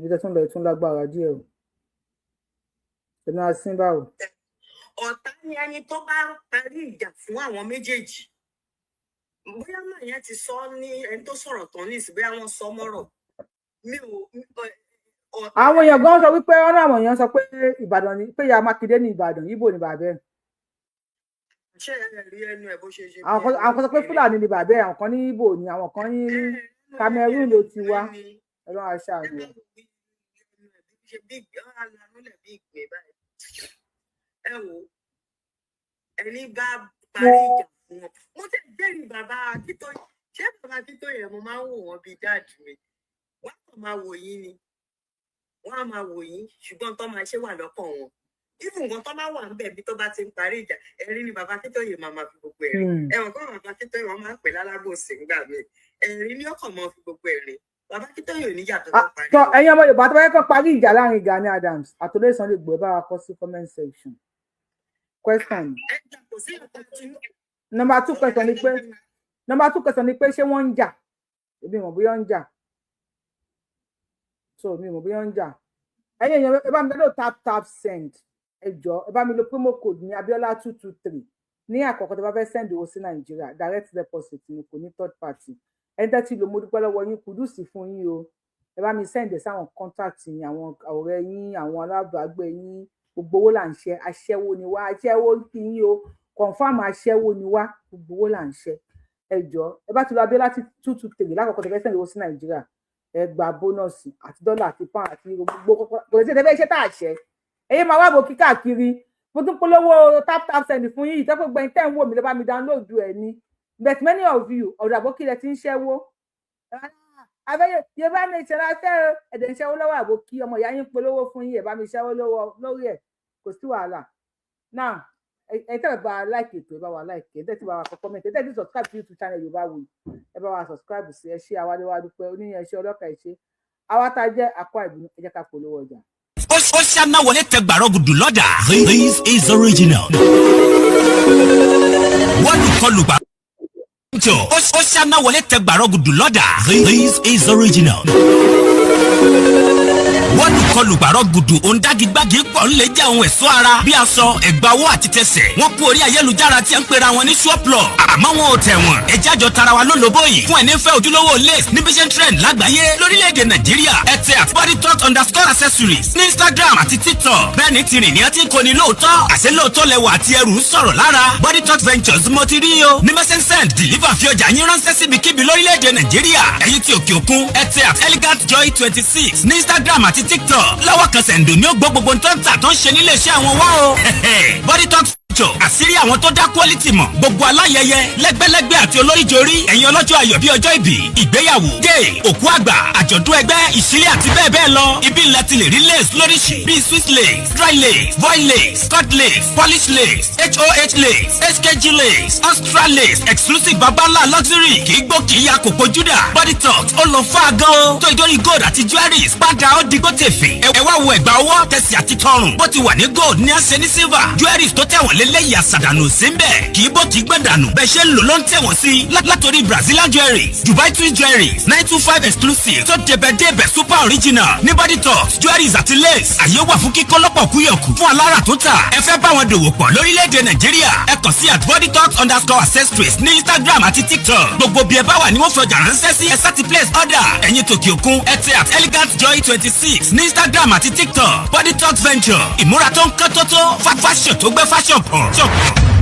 ìtẹ̀tún lágbára díẹ̀ o. ẹnu asín báwo. ọ̀tá ni ẹni tó bá parí ìjà fún àwọn méjèèjì bóyá náà yẹn ti sọ ní ẹni tó sọ̀rọ̀ tán ní ìsìn bóyá wọ́n sọ mọ́rọ̀ mi ò. àwọn èèyàn gan sọ wípé ọ̀nà àwọn èèyàn sọ pé Ìbàdàn ni pé ìyá Mákindé ní Ìbàdàn Ìgbò ní bàbá ẹ̀. ṣé ẹ rí ẹnu ẹ bó ṣe ṣe. àwọn kan sọ pé Fúlàní ní bàbá ẹ̀ àwọn kan ní Ìgbò ní àwọn kan ní Cameroon ló ti wá ẹ̀rọ àṣà rẹ̀. ẹ wo ẹni bá parí ìjà wọn mo tẹ̀ bẹ́ẹ̀ni bàbá Akíntóyè ṣé bàbá Akíntóyè mo máa ń wò wọ́n bíi dáàdì mi wọ́n kàn máa wò yín ni wọ́n á máa wò yín ṣùgbọ́n tó máa ṣe wà lọ́kàn wọn even nǹkan tó máa wà ń bẹ̀ bí tó bá ti ń parí ìjà ẹ̀rín ni bàbá Akíntóyè máa fi gbogbo ẹ̀rín ẹ̀wọ̀n kọ́ bàbá Akíntóyè wọ́n máa ń pè lálábòsí ńgbà mi ẹ̀rín ni ọkàn máa fi gbogbo ẹ̀rín bàbá Akíntóyè ò ní yàtọ̀ tó parí. ẹ̀yin ọmọ Yorùbá tó bá yẹ kó parí ìjà láàrin Gani Adams àtòlé Sunday Igboho bá wa kọ sí comment section. Question. Number 2 question ni pé ṣé wọ́n ń jà èmi mọ̀ bóyá ń jà so mi mọ̀ bóyá ń jà ẹ̀yin èèyàn ẹ bá mi lọ tap send ẹ jọ̀ọ́ ẹ bá mi lo promo code ní Abiola 223 ní àkọ́kọ́ tó bá fẹ́ send owó sí Nàìjíríà direct deposit ni kò ní third party ẹ̀ńtẹ́ tí lo mo dúpẹ́ lọ́wọ́ yín kùdùsì fún yín o ẹ bá mi send ẹ̀ sáwọn contact yín àwọn ọ̀rẹ́ yín àwọn alábàágbé yín gbogbo owó là ń ṣe aṣẹ́wó ni wá aṣẹ́wó kí yín o confam aṣẹ́wó ni wá gbogbo owó là ń ṣe ẹ jọ̀ọ́ ẹ bá ti lo Abiola 223 lákòókò tó fẹ́ send owó sí Nàìjíríà ẹ gba bónọ́ọ̀sì àti dọ́là àti pound àti gbogbo kò sí ẹ̀fẹ́ iṣẹ́ tá a ṣe èyí máa wá bò kí káàkiri mo tún polówó tap send fún yín ìtẹ́kọ̀ gbẹ̀yìn tẹ́ ń wò mí lọ́ bá mi download ẹ̀ ní but many of you ọ̀dọ̀ àbókí rẹ̀ ti ń ṣẹ́wó abẹ́yẹ Yorùbá ní ìṣẹ̀lẹ̀ afẹ́ ẹ̀dẹ̀ ń ṣẹ́wó lọ́wọ́ àbókí ọmọ ìyá yín polówó fún yín ẹ̀ bá mi ṣẹ́wó lórí ẹ̀ kò sí wàhálà now ẹ tẹ́ bá wa like ètò ẹ bá wa like ẹ tẹ́ tí bá wa kọ comment ẹ tẹ́ tí subscribe to YouTube channel Yorùbáwùyí ẹ bá wa subscribe sí ẹ ṣé àwádéwá dúpẹ́ oníyẹn ẹ ṣé ọlọ́kà ẹ ṣé àwa tá a jẹ́ Akwa Ibom ẹ jẹ́ ká polówó ọjà. ó ṣáná wọlé tẹ gbàrọ gùdù lọ́dà. This is original. wọ́n lù kọlù gbà. ó ṣáná wọlé tẹ gbàrọ gùdù lọ́dà. This is original. wọ́n lù kọlù gbàrọ gùdù òǹdàgígbàgì pọ̀ ńlẹ̀ jẹ́ àwọn ẹ̀ṣọ́ ara bí aṣọ ẹ̀gbà owó àti tẹsẹ̀. wọ́n kú orí ayélujára tí ń pera wọn ní ṣọ́ọ̀plọ̀ àmọ́ wọn ò tẹ̀ wọ́n. ẹ̀jẹ̀ àjọ tara wa lólobó yìí fún ẹni fẹ́ ojúlówó lace ní vision trend lágbàáyé lórílẹ̀‐èdè Nàìjíríà ẹ tẹ @bodytalk_accessories ní Instagram àti TikTok. bẹ́ẹ̀ ni ti rìn ní ọtí kò ní lóòótọ́ àṣẹ lóòótọ́ lẹwà àti ẹrù ń sọ̀rọ̀ lára. Bodytalk Ventures mo ti rí o ní messend deliver fi ọjà yín ránṣẹ́ síbikíbi lórílẹ̀‐èdè Nàìjíríà. ẹ̀yin tí òkè òkun ẹ tẹ @elegantjoy26 ní Instagram àti TikTok. lọ́wọ́ kan sẹ̀ǹdò ní ó gbọ́ gbogbo nǹkan tà tó ń ṣe nílé iṣẹ́ àwọn wá o. Bodytalk àṣírí àwọn tó dá quality mọ̀ gbogbo aláyẹyẹ lẹ́gbẹ́lẹ́gbẹ́ àti olóríjorí ẹ̀yin ọlọ́jọ́ ayọ̀ bíi ọjọ́ ìbí ìgbéyàwó gay òkú àgbà àjọ̀dún ẹgbẹ́ ìṣílẹ̀ àti bẹ́ẹ̀ bẹ́ẹ̀ lọ ibi ńlá ti lè rí lace lóríṣìí bíi swiss lace dry lace voile lace cut lace polish lace HOH lace HKG lace Austral lace exclusive babalá luxury kì í gbó kì í ya kòkó júdà. Bodytalk ó lọ fún àgọ́ o tó ìdórí gold àti jewelries padà ó digbó tèfè ẹ wá wo ẹ̀gbà ọwọ́ tẹ̀sí àti tọrùn bó ti wà ní gold ní àṣẹ ní silver jewelries tó tẹ̀wọ̀n lélẹ́yìí àṣàdànù sí ń bẹ̀ kì í bó kì í gbẹ̀dànù bẹ́ẹ̀ ṣe ń lò ló ń tẹ̀wọ̀n sí látòrí Brazilian jewelries Dubai twin jewelries 925 exclusive tó débẹ̀débẹ̀ super original ní Bodytalk jewelries àti lace àyè wà fún kíkọ́ lọ́pọ̀ kúyọ̀kù fún alára tó tà ẹ fẹ́ bá wọn dòwò pọ̀ lórílẹ̀‐èdè Nàìjíríà ẹ kàn sí @bodytalk_accessories ní Instagram àti TikTok gbogbo bí ẹ bá wà ní wọ́n fọjà ránṣẹ́ sí ẹ sáti place order ẹ̀yin tòkè òkun ẹ tẹ @elegantjoy26 ní Instagram àti TikTok. Bodytalk Venture ìmúra tó ń kán tótó fashion tó gbé fashion pọ̀.